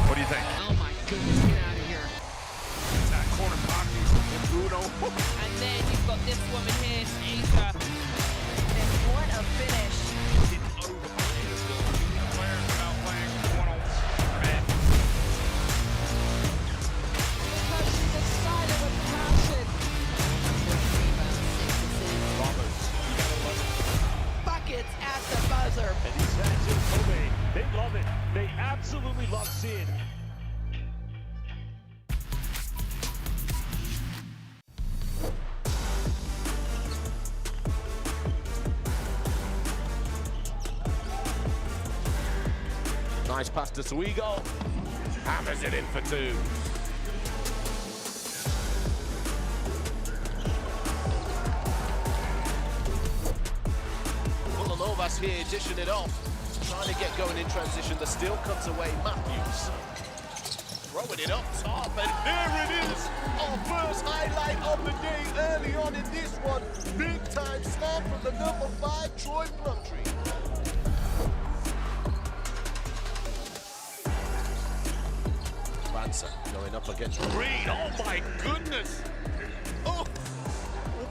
What do you think? Oh my goodness, get out of here. That corner pocket and Bruno. And then you've got this woman here, Asia. And what a finish. Didn't overplay as well. Players out playing one-on-one. Because she's excited with passion. Buckets at the buzzer. And these fans in Kobe, they love it. They absolutely love seeing it. Nice pass to Suigo. Hammers it in for two. Vulanovas here dishing it off. Trying to get going in transition. The steal comes away. Matthews. Throwing it up top, and there it is. Our first highlight of the day early on in this one. Big time slam from the number 5, Troy Plumtree. Bansa going up against Green. Oh my goodness! Oh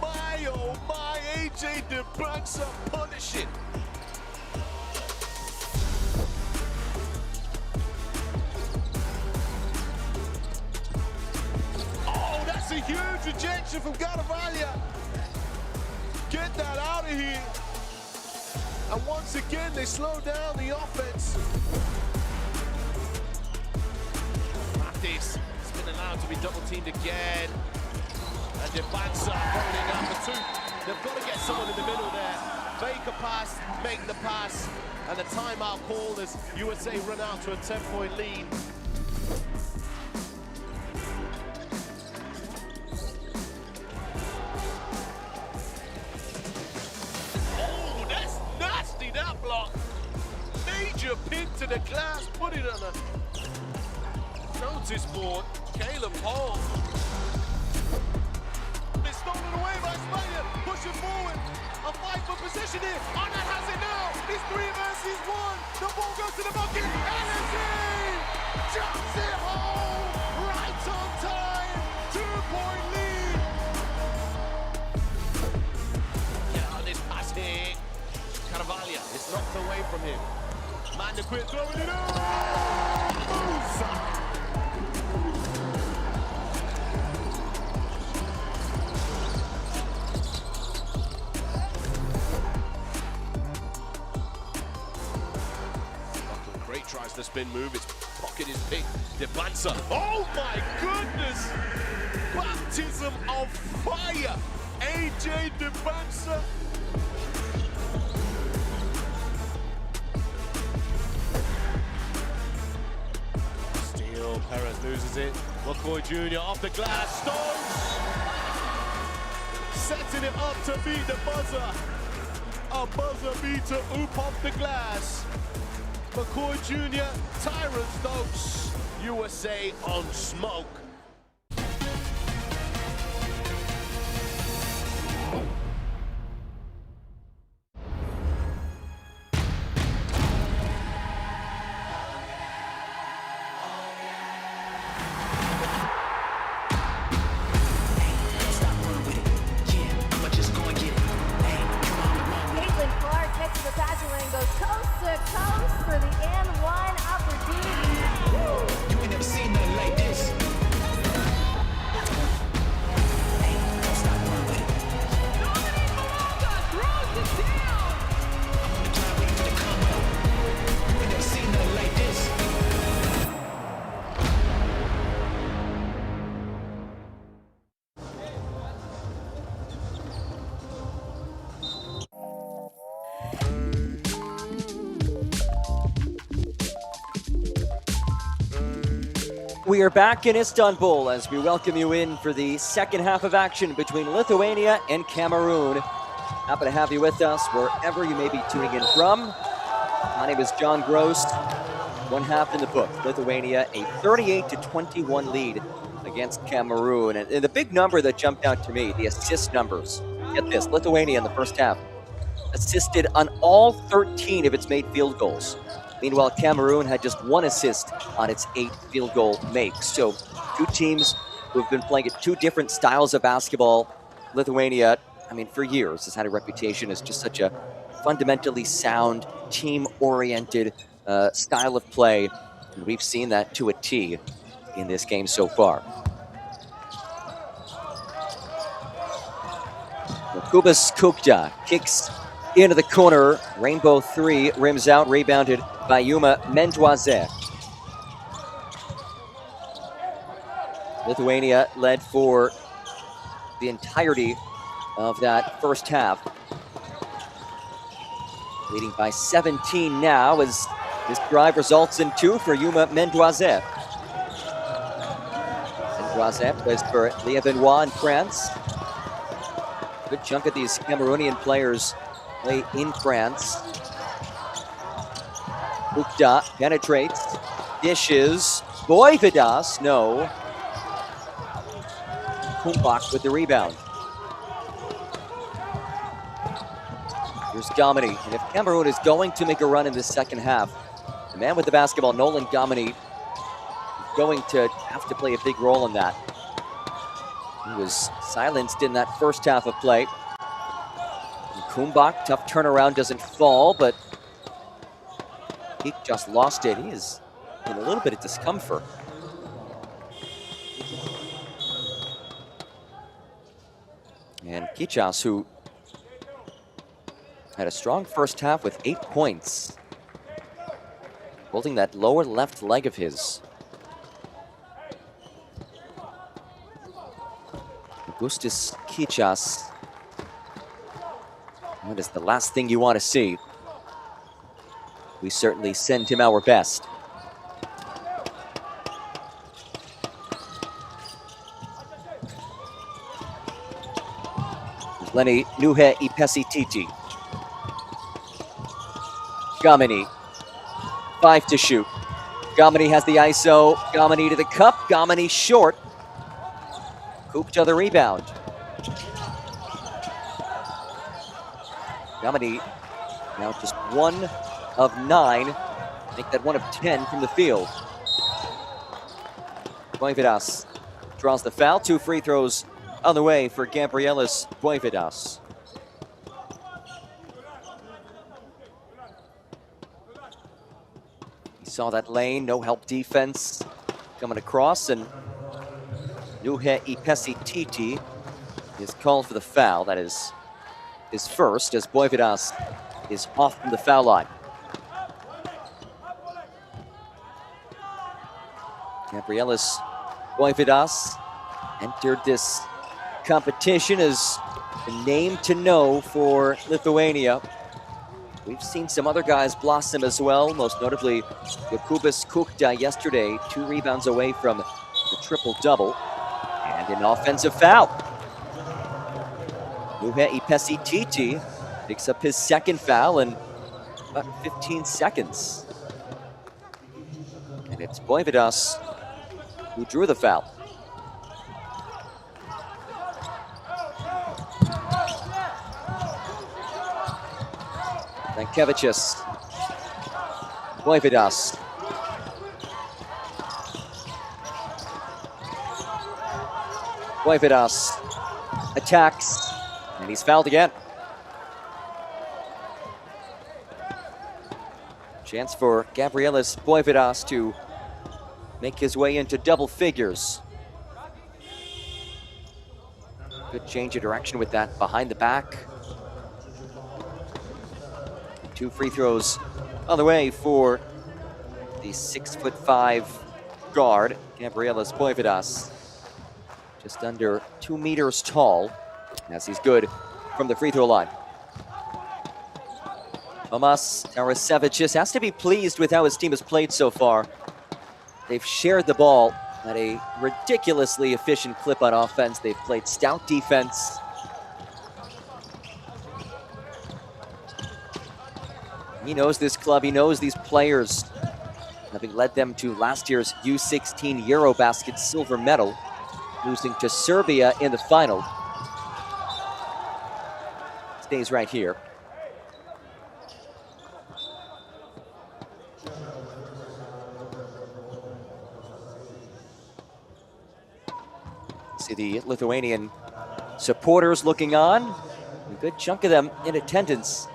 my, AJ DeBansa punish it. Oh, that's a huge ejection from Garavalia. Get that out of here. And once again, they slow down the offense. This. It's been allowed to be double-teamed again. And DeBansa holding up for two. They've got to get someone in the middle there. Fake a pass, make the pass. And the timeout call as USA run out to a 10-point lead. Oh, that's nasty, that block. Major pin to the glass, put it on a notice board. Caleb Hall. It's stolen away by Spain. Pushing forward. A fight for position here. Arnott has it now. It's 3 versus 1. The ball goes to the bucket. Energy! Jumps it home. Right on time. 2-point lead. Get out of this pass here. Carvalho. It's knocked away from him. Man, the quit throwing it up. Moves. Tries the spin move, his pocket is big. DeBansa. Oh my goodness! Baptism of fire! AJ DeBansa. Steal, Perez loses it. McCoy Jr. off the glass, Stokes! Setting it up to beat the buzzer. A buzzer beater, oop off the glass. McCoy Jr., Tyron Stokes, USA on smoke. For the N1 opportunity. You ain't never seen nothing like this. We are back in Istanbul as we welcome you in for the second half of action between Lithuania and Cameroon. Happy to have you with us wherever you may be tuning in from. My name is John Gross. One half in the book. Lithuania, a 38-21 lead against Cameroon. And the big number that jumped out to me, the assist numbers. Get this, Lithuania in the first half assisted on all 13 of its made field goals. Meanwhile, Cameroon had just one assist on its 8 field goal makes. So two teams who have been playing at two different styles of basketball. Lithuania, I mean, for years has had a reputation as just such a fundamentally sound, team-oriented style of play. And we've seen that to a T in this game so far. Kubas Kukta kicks into the corner. Rainbow 3 rims out, rebounded by Yuma Mendoise. Lithuania led for the entirety of that first half. Leading by 17 now as this drive results in 2 for Yuma Mendoise. Mendoise plays for Léa Benoit in France. Good chunk of these Cameroonian players play in France. Ukda penetrates, dishes, Boyvidas, no. Kumbak with the rebound. Here's Gamini, and if Cameroon is going to make a run in the second half, the man with the basketball, Nolan Gamini, is going to have to play a big role in that. He was silenced in that first half of play. And Kumbak, tough turnaround, doesn't fall, but he just lost it. He is in a little bit of discomfort. And Kichas, who had a strong first half with 8 points, holding that lower left leg of his. Augustus Kichas. That is the last thing you want to see. We certainly send him our best. Lenny Nuhe Ipesititi. Gamini, 5 to shoot. Gamini has the ISO. Gamini to the cup. Gamini short. Kupta the rebound. Gamini now just 1 of 9. Make that 1 of 10 from the field. Boyvidas draws the foul. 2 free throws on the way for Gabrielis Boyvidas. He saw that lane, no help defense coming across, and Nuhe Ipesititi is called for the foul. That is his first, as Boyvidas is off from the foul line. Gabrielis Boyvidas entered this competition as the name to know for Lithuania. We've seen some other guys blossom as well, most notably Jokubas Kukta yesterday, 2 rebounds away from the triple-double, and an offensive foul. Nuhe Ipesititi picks up his second foul in about 15 seconds. And it's Boyvidas who drew the foul. Dankevicius. Boyvidas. Boyvidas attacks, and he's fouled again. Chance for Gabrielis Boyvidas to make his way into double figures. Good change of direction with that behind the back. 2 free throws on the way for the 6'5" guard, Gabrielis Boyvidas. Just under 2 meters tall, as he's good from the free throw line. Tomas Tarasevicius has to be pleased with how his team has played so far. They've shared the ball at a ridiculously efficient clip on offense. They've played stout defense. He knows this club, he knows these players, having led them to last year's U16 Eurobasket silver medal, losing to Serbia in the final. Stays right here. See the Lithuanian supporters looking on. A good chunk of them in attendance.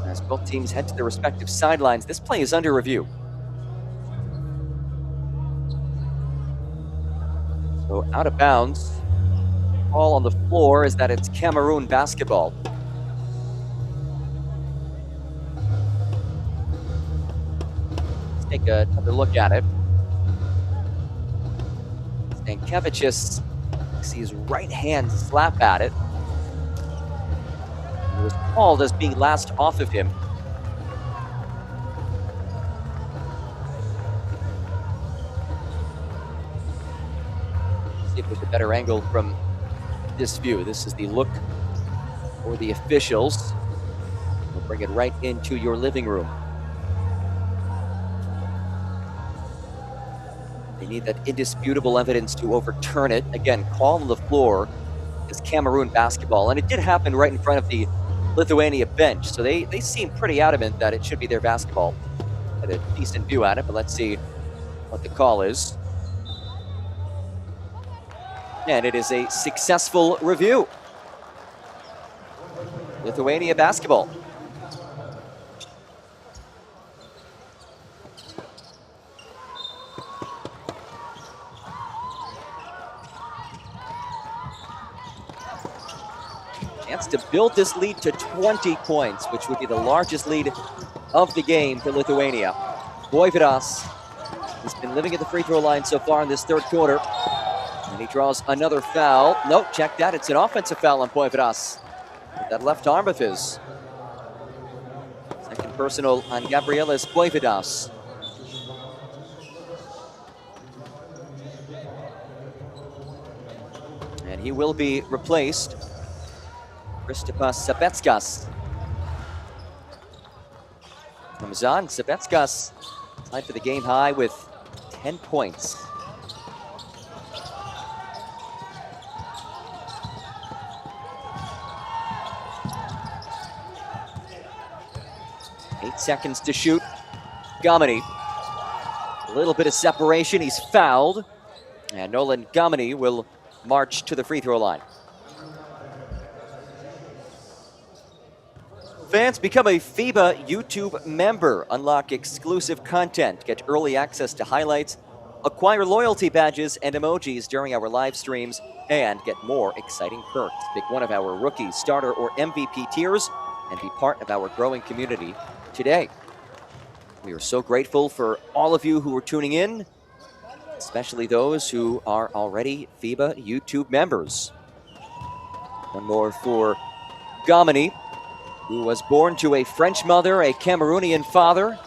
As both teams head to their respective sidelines, this play is under review. So out of bounds. All on the floor is that it's Cameroon basketball. Let's take another look at it. Stankiewicz sees his right hand slap at it. It was called as being last off of him. See if there's a better angle from this view. This is the look for the officials. We'll bring it right into your living room. They need that indisputable evidence to overturn it. Again, call on the floor is Cameroon basketball. And it did happen right in front of the Lithuania bench. So they seem pretty adamant that it should be their basketball. Had a decent view at it, but let's see what the call is. And it is a successful review. Lithuania basketball. Chance to build this lead to 20 points, which would be the largest lead of the game for Lithuania. Voivodas has been living at the free throw line so far in this third quarter. And he draws another foul. Nope, check that. It's an offensive foul on Voivodas. With that left arm of his. Second personal on Gabrielis Voivodas. And he will be replaced. Kristapas Sabetskas comes on. Sabetskas tied for the game high with 10 points. Eight seconds to shoot. Gamini. A little bit of separation. He's fouled. And Nolan Gamini will march to the free throw line. Fans, become a FIBA YouTube member. Unlock exclusive content. Get early access to highlights. Acquire loyalty badges and emojis during our live streams. And get more exciting perks. Pick one of our rookie, starter, or MVP tiers and be part of our growing community today. We are so grateful for all of you who are tuning in, especially those who are already FIBA YouTube members. One more for Gamini, who was born to a French mother, a Cameroonian father,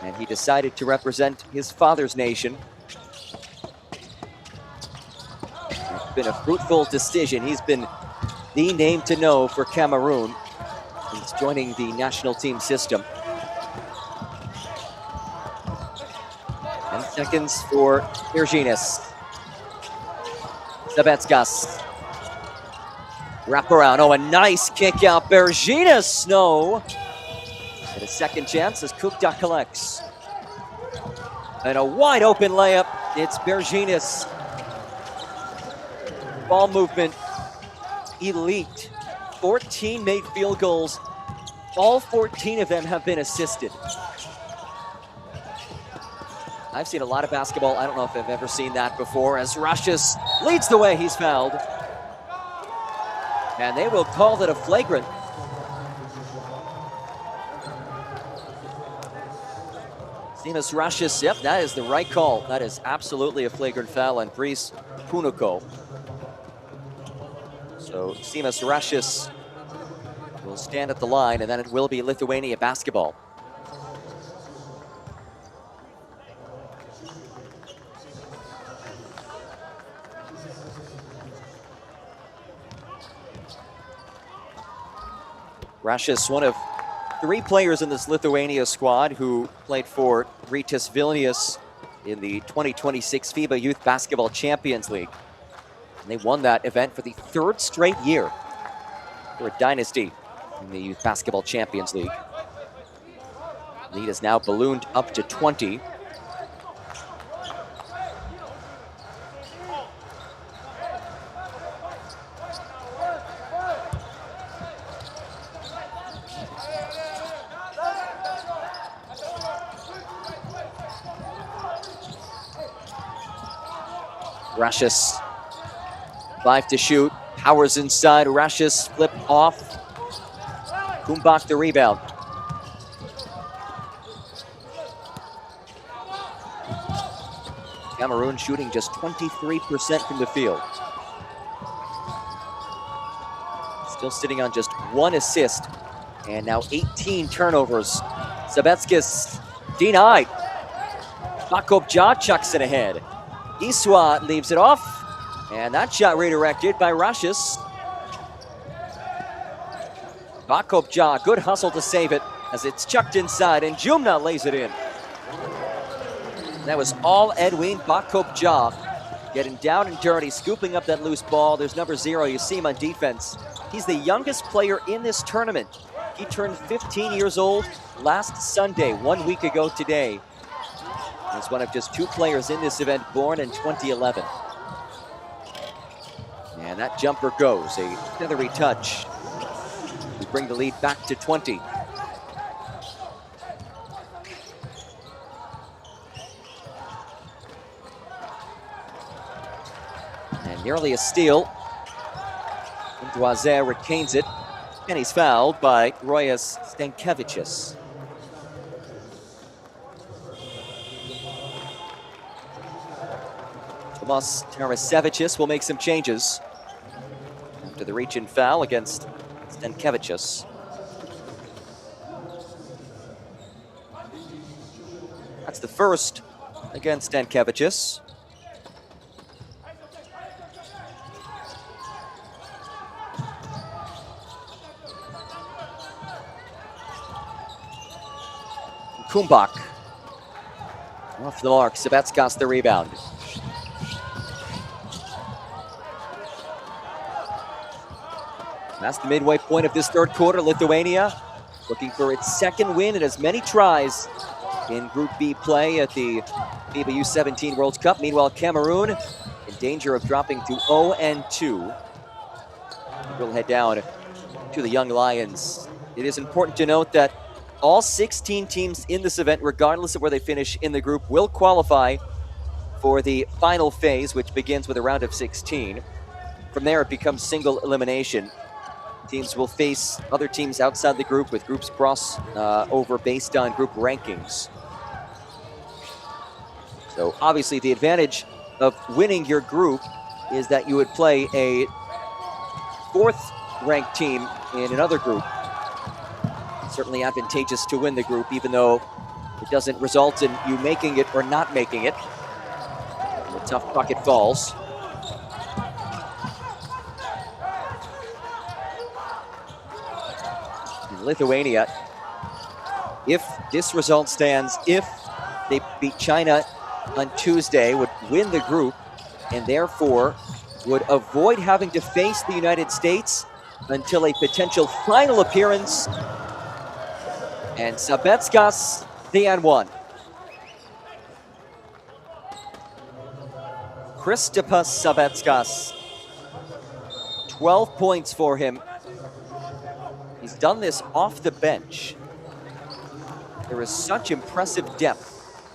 and he decided to represent his father's nation. It's been a fruitful decision. He's been the name to know for Cameroon since joining the national team system. 10 seconds for Berginas. Sabetskas. Wrap around. Oh, a nice kick out. Berginas, no. And a second chance as Kukta collects. And a wide open layup. It's Berginas. Ball movement, elite. 14 made field goals. All 14 of them have been assisted. I've seen a lot of basketball. I don't know if I've ever seen that before. As Russius leads the way, he's fouled. And they will call that a flagrant. Simas Russius, yep, that is the right call. That is absolutely a flagrant foul on Brice Punoko. So Simas Russius will will stand at the line, and then it will be Lithuania basketball. Rashis, one of 3 players in this Lithuania squad who played for Rytas Vilnius in the 2026 FIBA Youth Basketball Champions League. And they won that event for the 3rd straight year. They're a dynasty in the Youth Basketball Champions League. Lead is now ballooned up to 20. Rashis, 5 to shoot, powers inside, Rashis flip off. Kumbak the rebound. Cameroon shooting just 23% from the field. Still sitting on just 1 assist, and now 18 turnovers. Sabetskis denied. Bakopja chucks it ahead. Iswa leaves it off, and that shot redirected by Rashis. Bakopja, good hustle to save it as it's chucked inside, and Jumna lays it in. That was all Edwin Bakopja, getting down and dirty, scooping up that loose ball. There's number 0, you see him on defense. He's the youngest player in this tournament. He turned 15 years old last Sunday, 1 week ago today. He's one of just 2 players in this event born in 2011. And that jumper goes, a feathery touch to bring the lead back to 20. And nearly a steal. Doise retains it, and he's fouled by Rojas Stankevičius. Tomas Tarasevičius will make some changes after the reach-in foul against Stankevičius. That's the first against Stankevičius. Kumbak off the mark. Sabetskas the rebound. That's the midway point of this 3rd quarter. Lithuania looking for its 2nd win in as many tries in Group B play at the FIBA U17 World Cup. Meanwhile, Cameroon in danger of dropping to 0-2. We'll head down to the Young Lions. It is important to note that all 16 teams in this event, regardless of where they finish in the group, will qualify for the final phase, which begins with a round of 16. From there, it becomes single elimination. Teams will face other teams outside the group with groups cross over based on group rankings. So obviously the advantage of winning your group is that you would play a 4th ranked team in another group. It's certainly advantageous to win the group, even though it doesn't result in you making it or not making it. And a tough bucket falls. Lithuania, if this result stands, if they beat China on Tuesday, would win the group and therefore would avoid having to face the United States until a potential final appearance. And Sabetskas, the N1. Kristapas Sabetskas, 12 points for him. He's done this off the bench. There is such impressive depth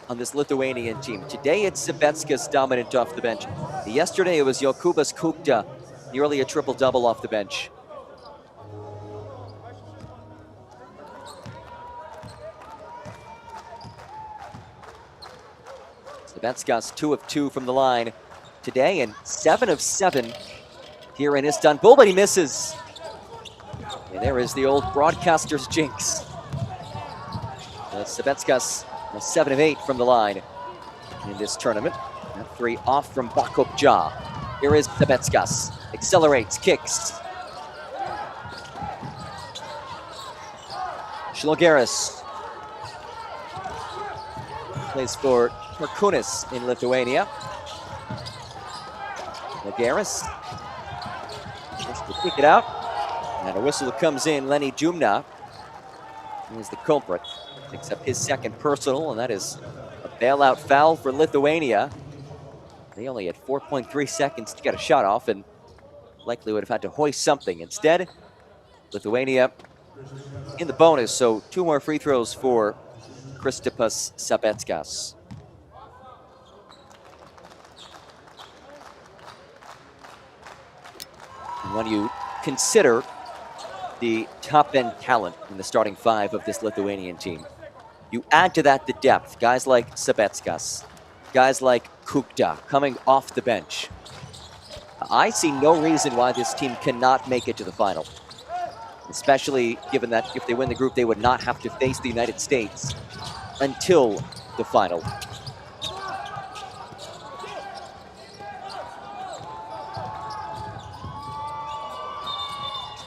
on this Lithuanian team. Today it's Sabetskas dominant off the bench. Yesterday it was Jokubas Kukta, nearly a triple-double off the bench. Sabetskas 2 of 2 from the line today and 7 of 7 here in Istanbul, but he misses. And And there is the old broadcaster's jinx. Sabetskas 7 of 8 from the line in this tournament. That 3 off from Bakopja. Here is Sabetskas. Accelerates, kicks. Shlogeris plays for Perkūnas in Lithuania. Shlogeris just to kick it out. And a whistle comes in. Lenny Jumna is the culprit. Picks up his second personal, and that is a bailout foul for Lithuania. They only had 4.3 seconds to get a shot off and likely would have had to hoist something. Instead, Lithuania in the bonus, so 2 more free throws for Kristupas Sabetskas. And when you consider the top-end talent in the starting 5 of this Lithuanian team, you add to that the depth. Guys like Sabetskas, guys like Kukta coming off the bench. I see no reason why this team cannot make it to the final, especially given that if they win the group, they would not have to face the United States until the final.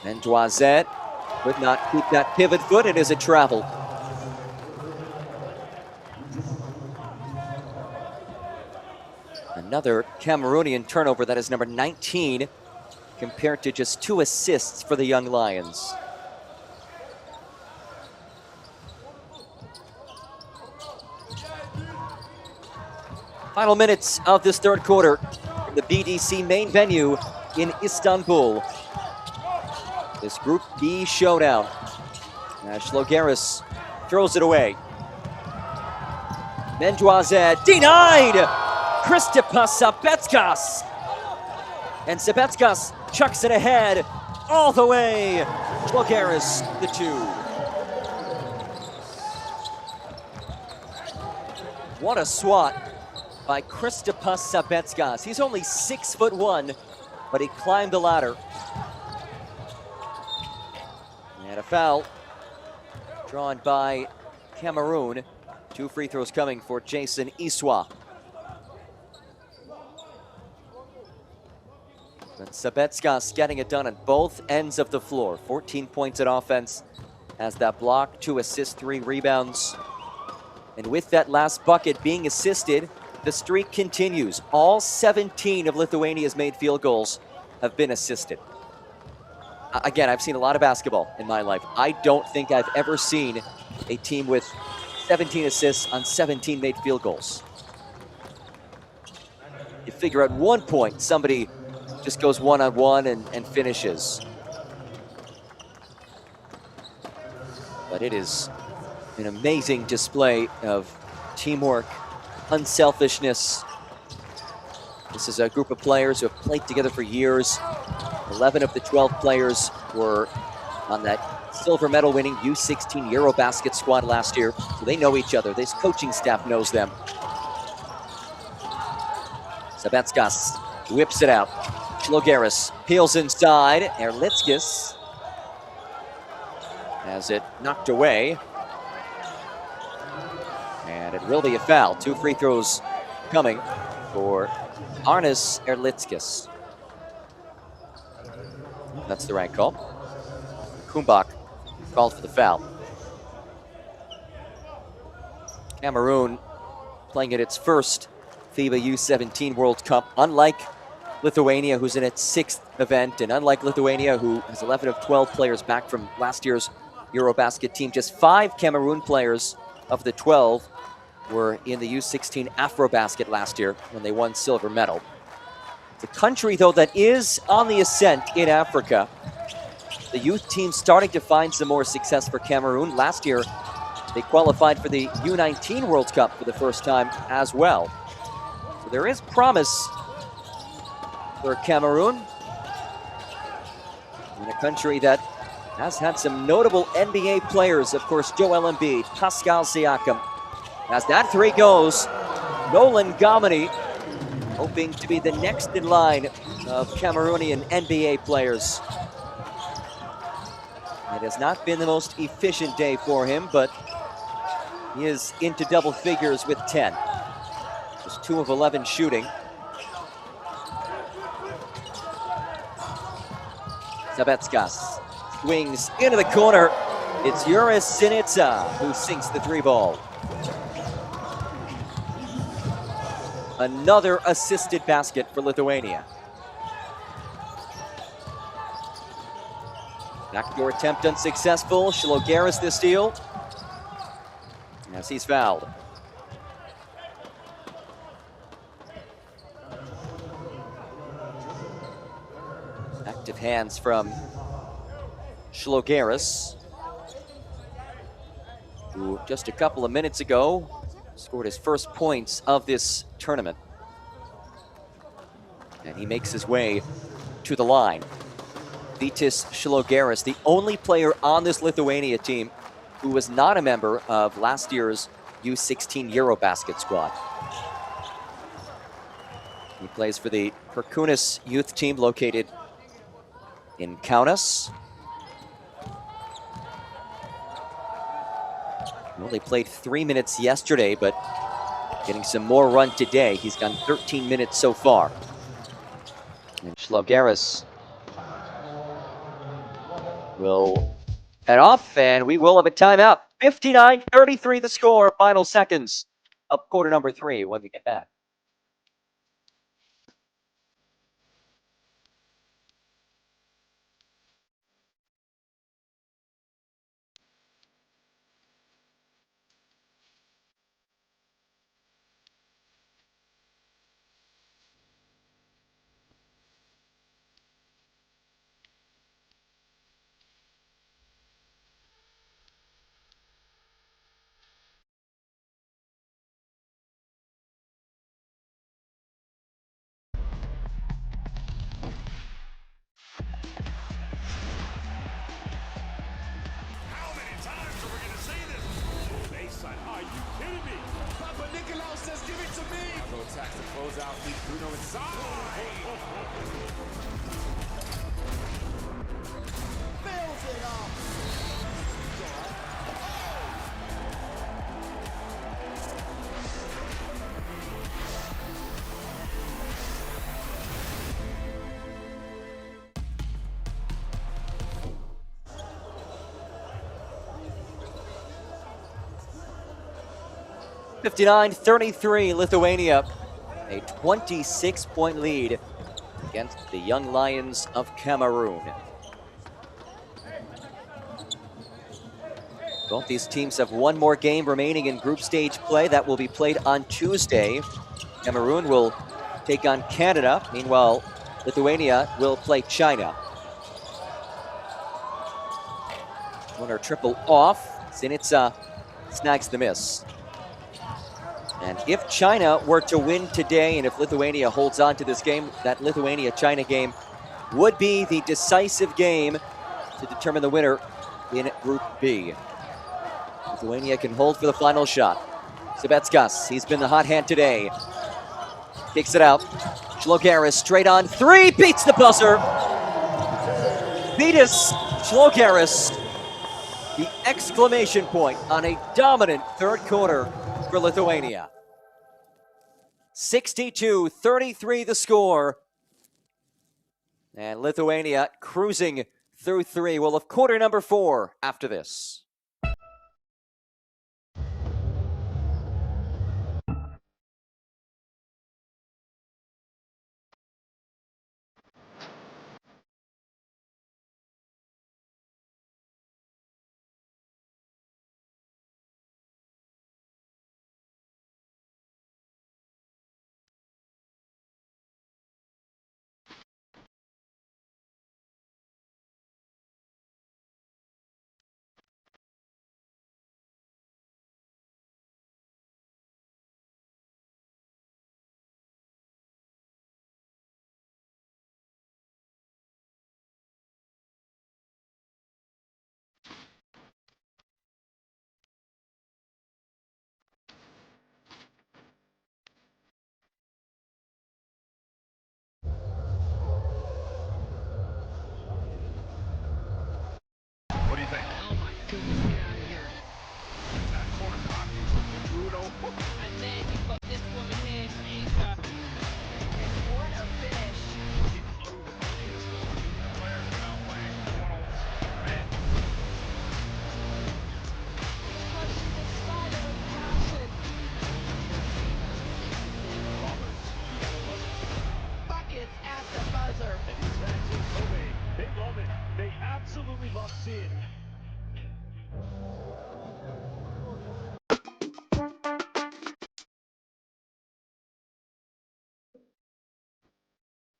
And Doisette could not keep that pivot foot. It is a travel. Another Cameroonian turnover. That is number 19, compared to just 2 assists for the Young Lions. Final minutes of this third quarter from the BDC main venue in Istanbul. This Group B showdown. Shlogeris throws it away. Mendoza denied! Kristupas Sabetskas! And Sabetskas chucks it ahead all the way. Shlogeris, the 2. What a swat by Kristupas Sabetskas. He's only 6'1", but he climbed the ladder. And a foul drawn by Cameroon. 2 free throws coming for Jason Iswa. But Sabetskas getting it done at both ends of the floor. 14 points at offense, has that block, 2 assists, 3 rebounds. And with that last bucket being assisted, the streak continues. All 17 of Lithuania's made field goals have been assisted. Again, I've seen a lot of basketball in my life. I don't think I've ever seen a team with 17 assists on 17 made field goals. You figure at one point, somebody just goes one-on-one and finishes. But it is an amazing display of teamwork, unselfishness. This is a group of players who have played together for years. 11 of the 12 players were on that silver medal winning U16 Eurobasket squad last year, so they know each other. This coaching staff knows them. Sabetskas whips it out. Shlogeris peels inside. Erlitskis has it knocked away. And it will be a foul. 2 free throws coming for Arnis Erlitskis. That's the right call. Kumbach called for the foul. Cameroon playing at its first FIBA U17 World Cup, unlike Lithuania, who's in its 6th event, and unlike Lithuania, who has 11 of 12 players back from last year's Eurobasket team, just 5 Cameroon players of the 12 were in the U16 Afrobasket last year when they won silver medal. It's a country, though, that is on the ascent in Africa. The youth team starting to find some more success for Cameroon. Last year, they qualified for the U19 World Cup for the first time as well. So there is promise for Cameroon, in a country that has had some notable NBA players. Of course, Joel Embiid, Pascal Siakam. As that 3 goes, Nolan Gomini hoping to be the next in line of Cameroonian NBA players. has not been the most efficient day for him, but he is into double figures with 10. Just 2 of 11 shooting. Sabetskas swings into the corner. It's Juris Synica who sinks the 3-ball. Another assisted basket for Lithuania. Backdoor attempt unsuccessful. Shlogeris the steal. As he's fouled. Active hands from Shlogeris, who just a couple of minutes ago scored his first points of this tournament. And he makes his way to the line. Vytis Shlogeris, the only player on this Lithuania team who was not a member of last year's U16 Eurobasket squad. He plays for the Perkūnas youth team located in Kaunas. He only played 3 minutes yesterday, but getting some more run today. He's gone 13 minutes so far. And Shlogeris will head off, and we will have a timeout. 59-33 the score, final seconds of quarter number 3 when we get back. How many times are we going to see this? Baseline. Are you kidding me? Papa Nicolau says, give it to me. Go attacks the closeout. Lead Bruno inside. Fills it up. 59-33, Lithuania, a 26-point lead against the Young Lions of Cameroon. Both these teams have one more game remaining in group stage play. That will be played on Tuesday. Cameroon will take on Canada. Meanwhile, Lithuania will play China. Corner triple off. Synica snags the miss. And if China were to win today, and if Lithuania holds on to this game, that Lithuania-China game would be the decisive game to determine the winner in Group B. Lithuania can hold for the final shot. Sabetskas, he's been the hot hand today. Kicks it out. Shlogeris straight on 3, beats the buzzer. Vytis Shlogeris, the exclamation point on a dominant third quarter for Lithuania. 62-33 the score. And Lithuania cruising through 3. We'll have quarter number 4 after this.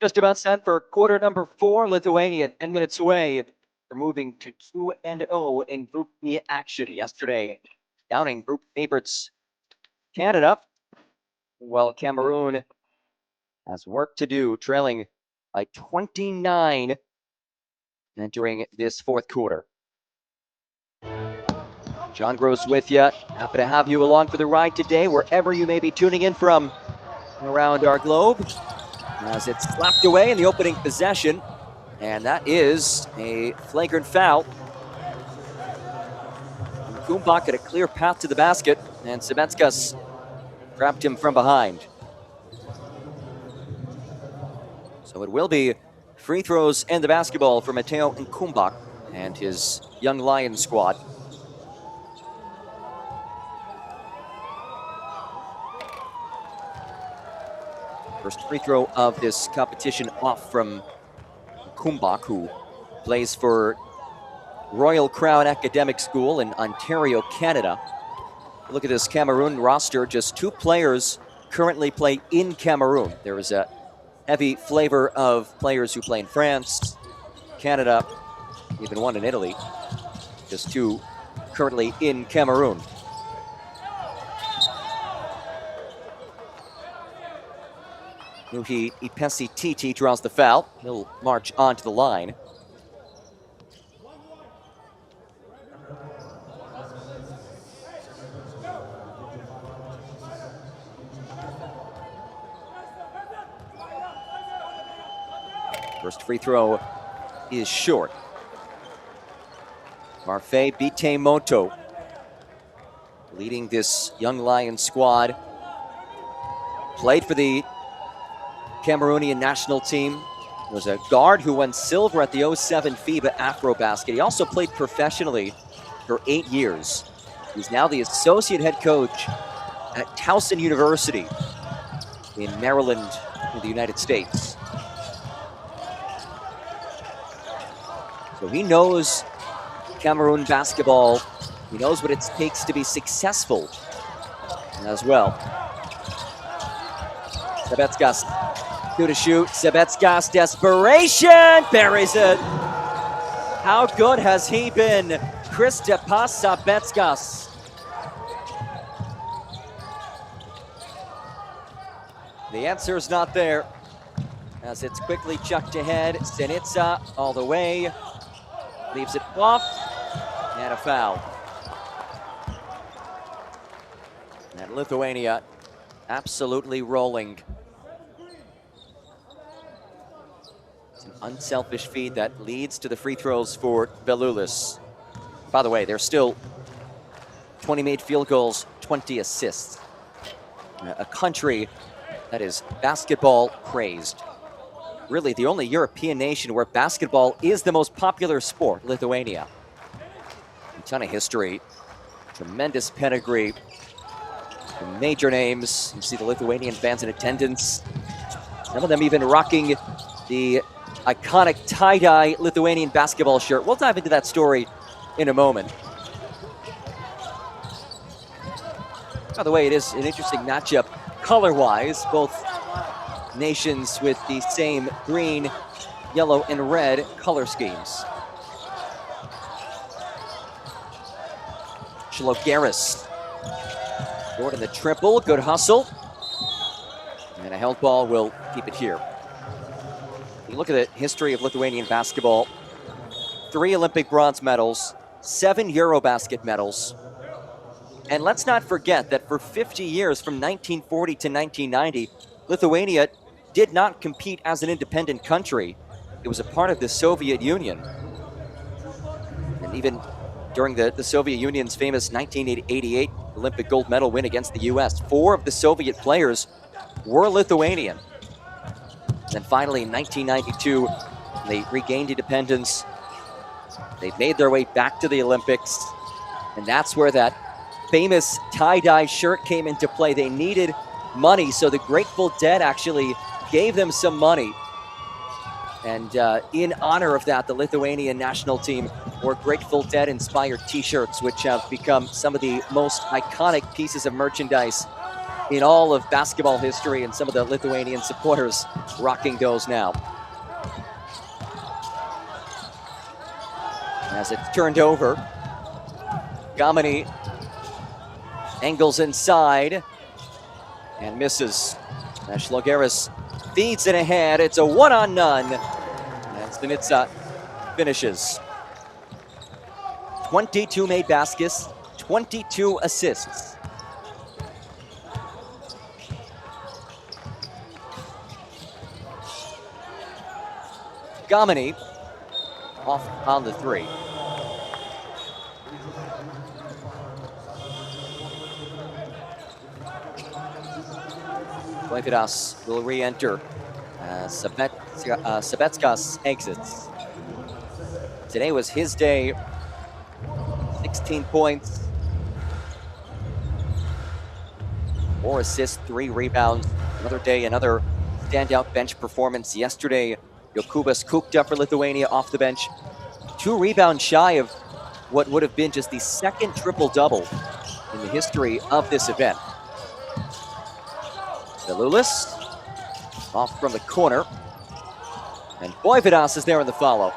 Just about set for quarter number 4. Lithuania 10 minutes away. They're moving to 2-0 in Group B action yesterday. Downing group favorites Canada, while Cameroon has work to do, trailing by 29 entering this fourth quarter. John Gross with you. Happy to have you along for the ride today, wherever you may be tuning in from around our globe. As it's slapped away in the opening possession, and that is a flagrant foul. Kumbak had a clear path to the basket, and Sebetskas grabbed him from behind. So it will be free throws and the basketball for Mateo Kumbak and his Young Lions squad. First free throw of this competition off from Kumbak, who plays for Royal Crown Academic School in Ontario, Canada. Look at this Cameroon roster. Just 2 players currently play in Cameroon. There is a heavy flavor of players who play in France, Canada, even one in Italy. Just 2 currently in Cameroon. Nuhi Ipesi Titi draws the foul. He'll march onto the line. First free throw is short. Marfei Bitemoto leading this Young Lions squad. Played for the Cameroonian national team. Was a guard who won silver at the 07 FIBA Afrobasket. He also played professionally for 8 years. He's now the associate head coach at Towson University in Maryland, in the United States. So he knows Cameroon basketball. He knows what it takes to be successful as well. Sebetskas, 2 to shoot. Sebetskas, desperation, buries it. How good has he been? Kristaps Sebetskas. The answer is not there, as it's quickly chucked ahead. Senitsa all the way. Leaves it off, and a foul. And Lithuania absolutely rolling. It's an unselfish feed that leads to the free throws for Belulis. By the way, there's still 20 made field goals, 20 assists. A country that is basketball crazed. Really the only European nation where basketball is the most popular sport, Lithuania. A ton of history, tremendous pedigree, some major names. You see the Lithuanian fans in attendance. Some of them even rocking the iconic tie-dye Lithuanian basketball shirt. We'll dive into that story in a moment. By the way, it is an interesting matchup color-wise, both nations with the same green, yellow, and red color schemes. Shlogeris. Gordon the triple, good hustle. And a held ball will keep it here. You look at the history of Lithuanian basketball. 3 Olympic bronze medals, 7 Eurobasket medals. And let's not forget that for 50 years, from 1940 to 1990, Lithuania did not compete as an independent country. It was a part of the Soviet Union. And even during the Soviet Union's famous 1988 Olympic gold medal win against the US, 4 of the Soviet players were Lithuanian. And then finally in 1992, they regained independence. They made their way back to the Olympics. And that's where that famous tie-dye shirt came into play. They needed money, so the Grateful Dead actually gave them some money. And in honor of that, the Lithuanian national team wore Grateful Dead-inspired t-shirts, which have become some of the most iconic pieces of merchandise in all of basketball history, and some of the Lithuanian supporters rocking those now. As it's turned over, Gamini angles inside and misses. As Schlogeris feeds it ahead. It's a one-on-none. And Stanitsa finishes. 22 made baskets, 22 assists. Gamini off on the three. Klaipėdas will re-enter. Sabetskas exits. Today was his day. 16 points, 4 assists, 3 rebounds. Another day, another standout bench performance. Yesterday, Jokubas Kukta for Lithuania off the bench. 2 rebounds shy of what would have been just the second triple-double in the history of this event. Belulis off from the corner. And Boividas is there in the follow.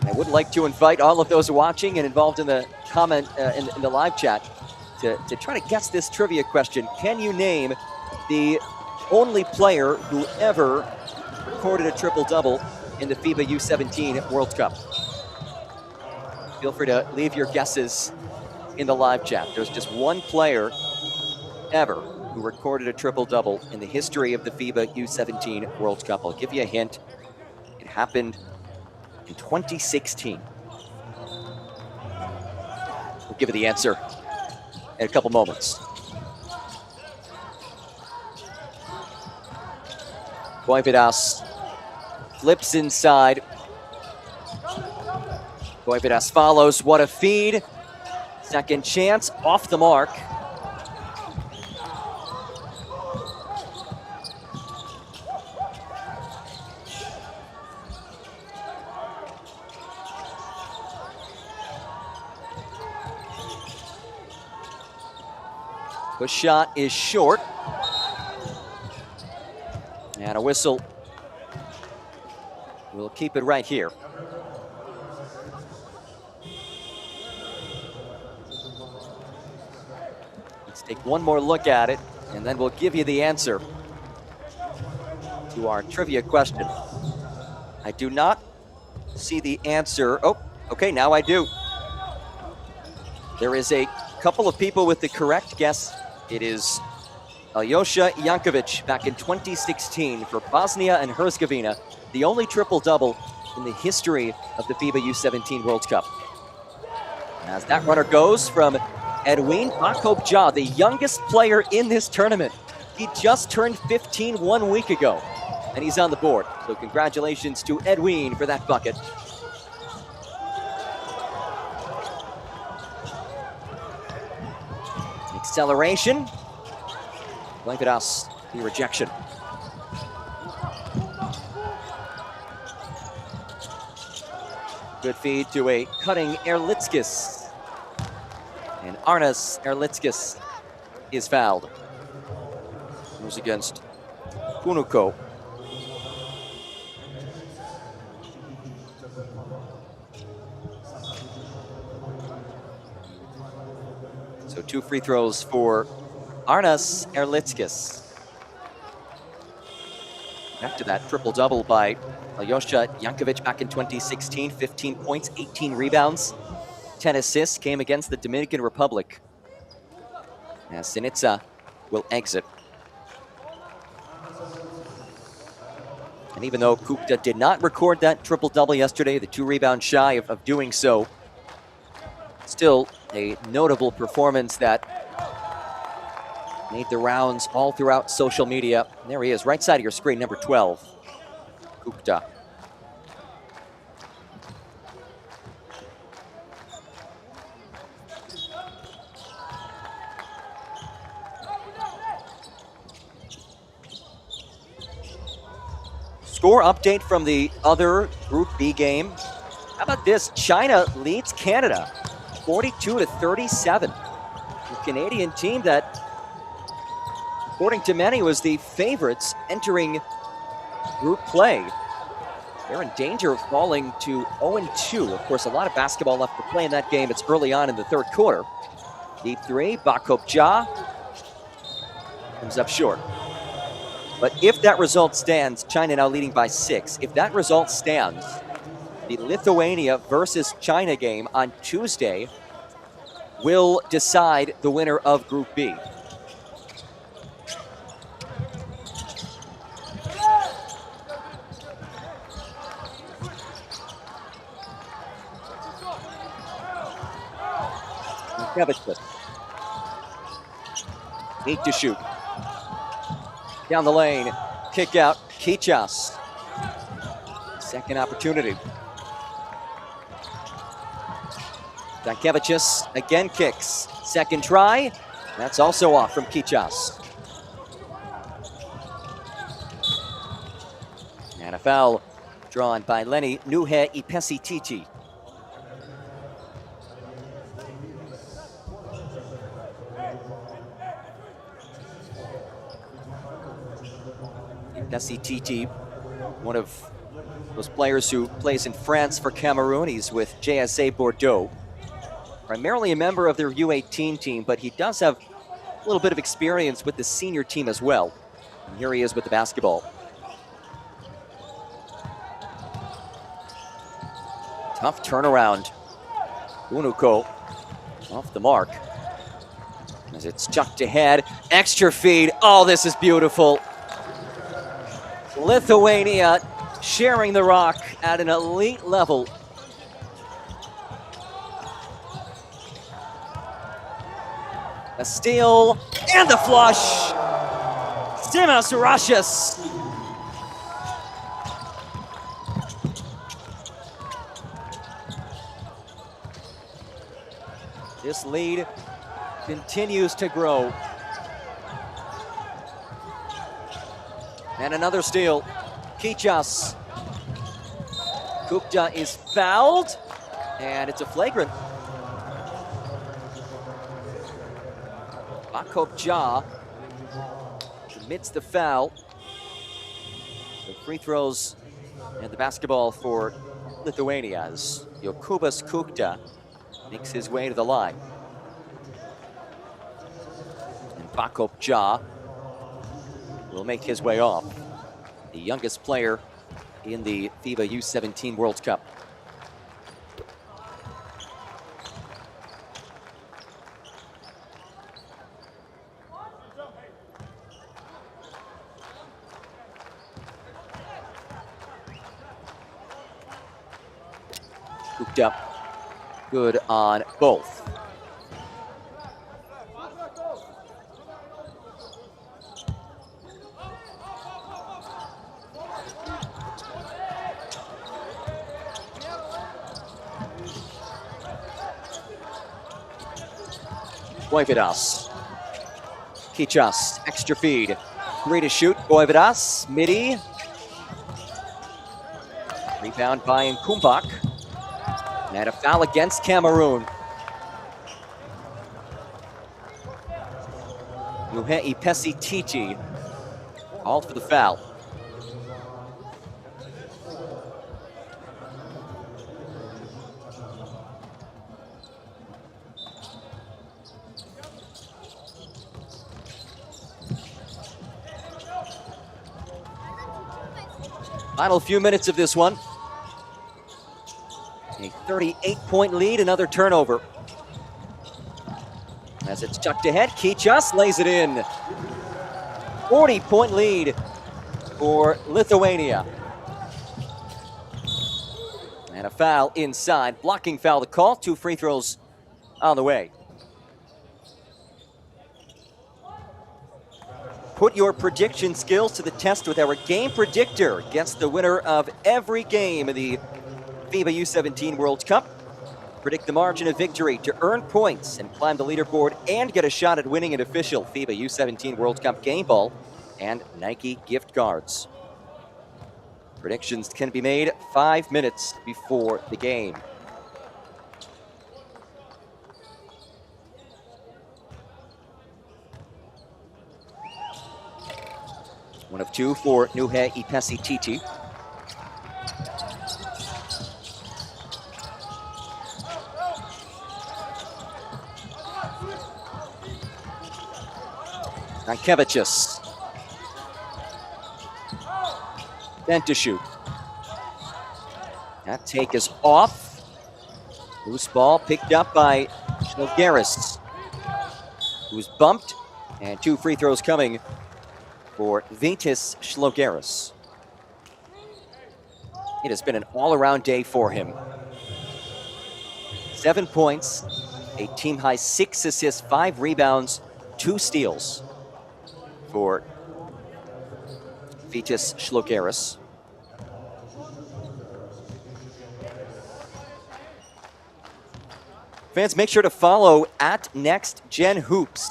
I would like to invite all of those watching and involved in the comment in the live chat to try to guess this trivia question. Can you name the only player who ever recorded a triple-double in the FIBA U17 World Cup? Feel free to leave your guesses in the live chat. There's just one player ever who recorded a triple-double in the history of the FIBA U17 World Cup. I'll give you a hint. It happened in 2016. We'll give you the answer in a couple moments. Boividas flips inside. Boividas follows. What a feed. Second chance off the mark. The shot is short. And a whistle. We'll keep it right here. Let's take one more look at it, and then we'll give you the answer to our trivia question. I do not see the answer. Oh, okay, now I do. There is a couple of people with the correct guess. It is Alyosha Yankovic back in 2016 for Bosnia and Herzegovina, the only triple-double in the history of the FIBA U17 World Cup. As that runner goes from Edwin Bakobja, the youngest player in this tournament. He just turned 15 1 week ago, and he's on the board. So congratulations to Edwin for that bucket. Acceleration. Klaipėdas, the rejection. Good feed to a cutting Erlitskis. And Arnas Erlitskis is fouled. Moves against Kunuko. So 2 free throws for Arnas Erlitskis. After that triple-double by Alyosha Yankovic back in 2016, 15 points, 18 rebounds, 10 assists, came against the Dominican Republic. As Sinitsa will exit. And even though Kukta did not record that triple-double yesterday, the 2 rebounds shy of doing so, still a notable performance that made the rounds all throughout social media. And there he is, right side of your screen, number 12, Kukta. Score update from the other Group B game. How about this? China leads Canada 42-37. a Canadian team that, according to many, was the favorites entering group play. They're in danger of falling to 0-2. Of course, a lot of basketball left to play in that game. It's early on in the third quarter. Deep three, Bakop Ja comes up short. But if that result stands, China now leading by 6. If that result stands, the Lithuania versus China game on Tuesday will decide the winner of Group B. Kevitson. Need to shoot. Down the lane. Kick out. Kichas. Second opportunity. Dankevicius again kicks. Second try. That's also off from Kichas. And a foul drawn by Lenny Nuhe Ipesititi. Ipesititi, one of those players who plays in France for Cameroon. He's with JSA Bordeaux. Primarily a member of their U18 team, but he does have a little bit of experience with the senior team as well. And here he is with the basketball. Tough turnaround. Unuko off the mark as it's chucked ahead. Extra feed. Oh, this is beautiful. Lithuania sharing the rock at an elite level. A steal and the flush. Simas Rashis. This lead continues to grow. And another steal. Kichas. Kupta is fouled, and it's a flagrant. Bakop Ja commits the foul. The free throws and the basketball for Lithuania as Jokubas Kukta makes his way to the line. And Bakop Ja will make his way off. The youngest player in the FIBA U17 World Cup. Cooped up, good on both. Voivodas. Kichas, extra feed. 3 to shoot, Voivodas, midi. Rebound by Nkumbak. And a foul against Cameroon. Nuhe Ipesititi called for the foul. Final few minutes of this one. A 38-point lead, another turnover. As it's chucked ahead, Kichas lays it in. 40-point lead for Lithuania. And a foul inside, blocking foul to call. 2 free throws on the way. Put your prediction skills to the test with our game predictor. Guess the winner of every game in the FIBA U17 World Cup. Predict the margin of victory to earn points and climb the leaderboard and get a shot at winning an official FIBA U17 World Cup game ball and Nike gift cards. Predictions can be made 5 minutes before the game. One of two for Nuhe Ipesi Titi. Stankevicius. Then to shoot. That take is off. Loose ball picked up by Schnelgaris, who's bumped, and 2 free throws coming for Vitis Schnelgaris. It has been an all-around day for him. 7 points, a team-high 6 assists, 5 rebounds, 2 steals for Vitis Schnelgaris. Fans, make sure to follow at NextGenHoops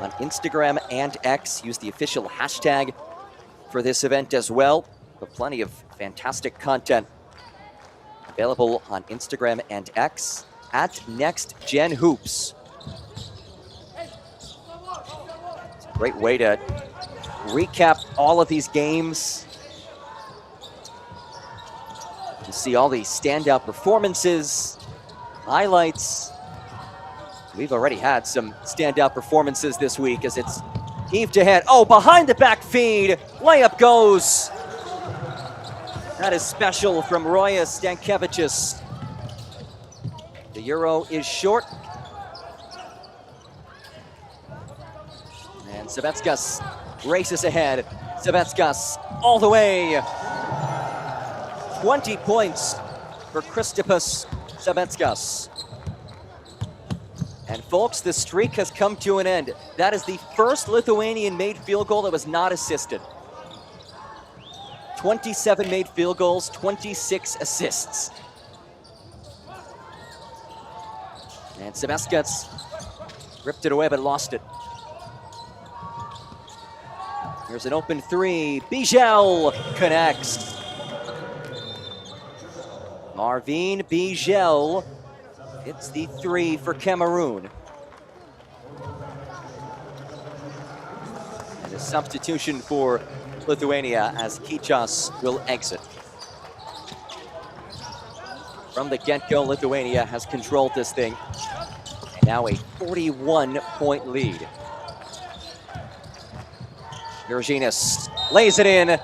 on Instagram and X. Use the official hashtag for this event as well. But plenty of fantastic content available on Instagram and X at NextGenHoops. It's a great way to recap all of these games. You see all these standout performances, highlights. We've already had some standout performances this week as it's heaved ahead. Oh, behind the back feed. Layup goes. That is special from Roya Stankevicius. The Euro is short. And Savetskas races ahead. Savetskas all the way. 20 points for Kristaps Savetskas. And folks, the streak has come to an end. That is the first Lithuanian made field goal that was not assisted. 27 made field goals, 26 assists. And Savetskas ripped it away but lost it. Here's an open 3. Bijel connects. Marvin Bijel hits the 3 for Cameroon. And a substitution for Lithuania as Kichas will exit. From the get-go, Lithuania has controlled this thing. And now a 41-point lead. Georginas lays it in,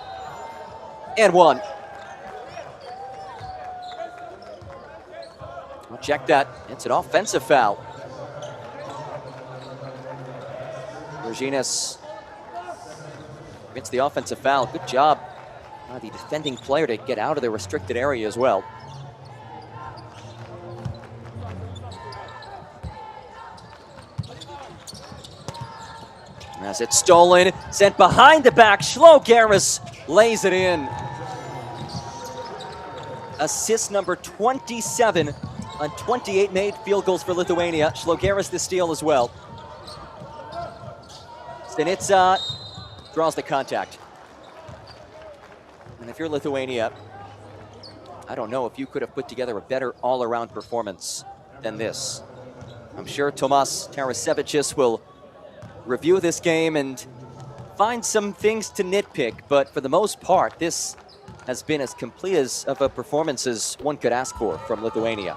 and one. Check that. It's an offensive foul. Georginas gets the offensive foul. Good job by the defending player to get out of the restricted area as well. As it's stolen, sent behind the back, Schnelgaris lays it in. Assist number 27 on 28 made field goals for Lithuania. Schnelgaris the steal as well. Stanitsa draws the contact. And if you're Lithuania, I don't know if you could have put together a better all-around performance than this. I'm sure Tomas Tarasevičius will review this game and find some things to nitpick, but for the most part, this has been as complete as of a performance as one could ask for from Lithuania.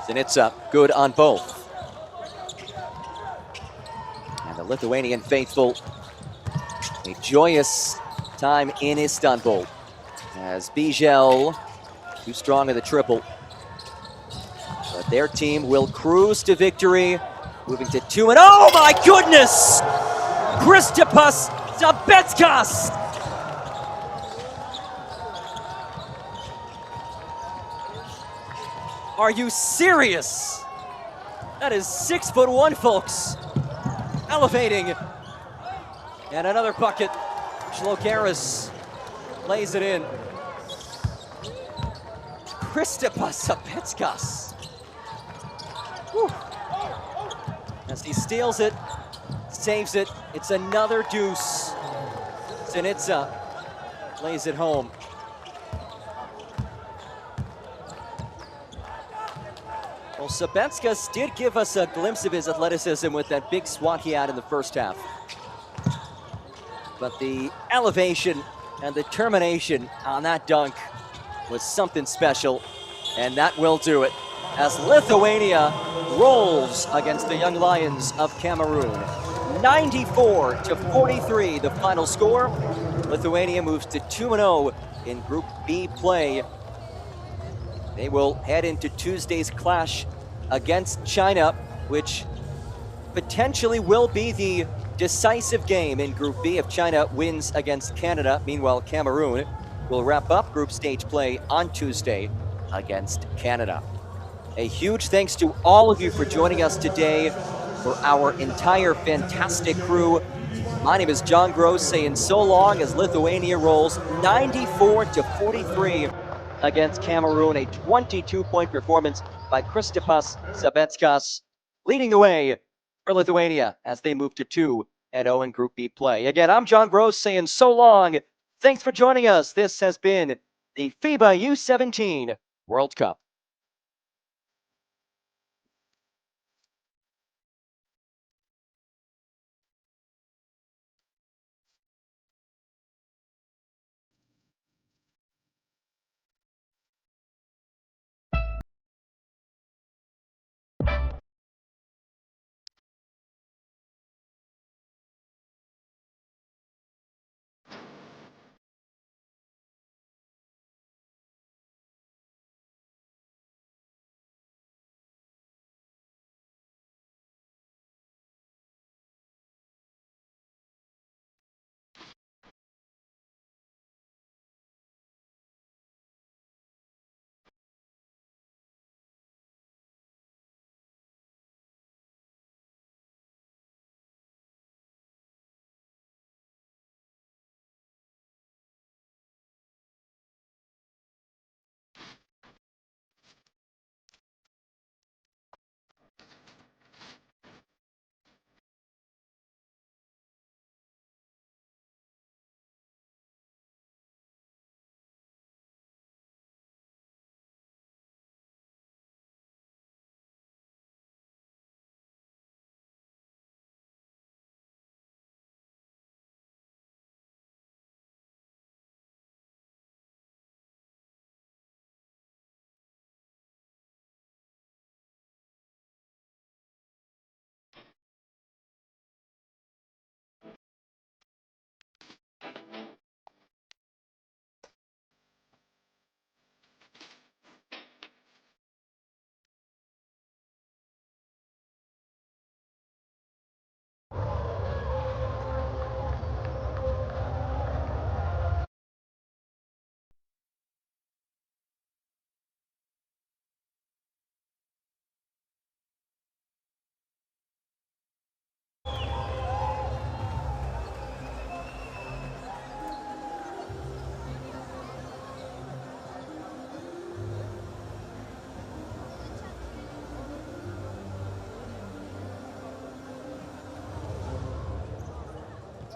Stanitsa good on both. And the Lithuanian faithful, a joyous time in Istanbul as Bijel, too strong in the triple. But their team will cruise to victory, moving to 2 and oh my goodness! Kristaps Savetskas! Are you serious? That is 6'1", folks. Elevating. And another bucket. Schnelgaris lays it in. Kristaps Savetskas. As he steals it, saves it. It's another deuce Sinitsa plays it home. Well, Sabetskas did give us a glimpse of his athleticism with that big swat he had in the first half. But the elevation and determination on that dunk was something special, and that will do it as Lithuania rolls against the Young Lions of Cameroon. 94-43 the final score. Lithuania moves to 2-0 in Group B play. They will head into Tuesday's clash against China, which potentially will be the decisive game in Group B if China wins against Canada. Meanwhile, Cameroon will wrap up group stage play on Tuesday against Canada. A huge thanks to all of you for joining us today, for our entire fantastic crew. My name is John Gross saying so long as Lithuania rolls 94-43 against Cameroon. A 22-point performance by Kristapas Sabetskas, leading the way for Lithuania as they move to 2-0 in Group B play. Again, I'm John Gross saying so long. Thanks for joining us. This has been the FIBA U17 World Cup.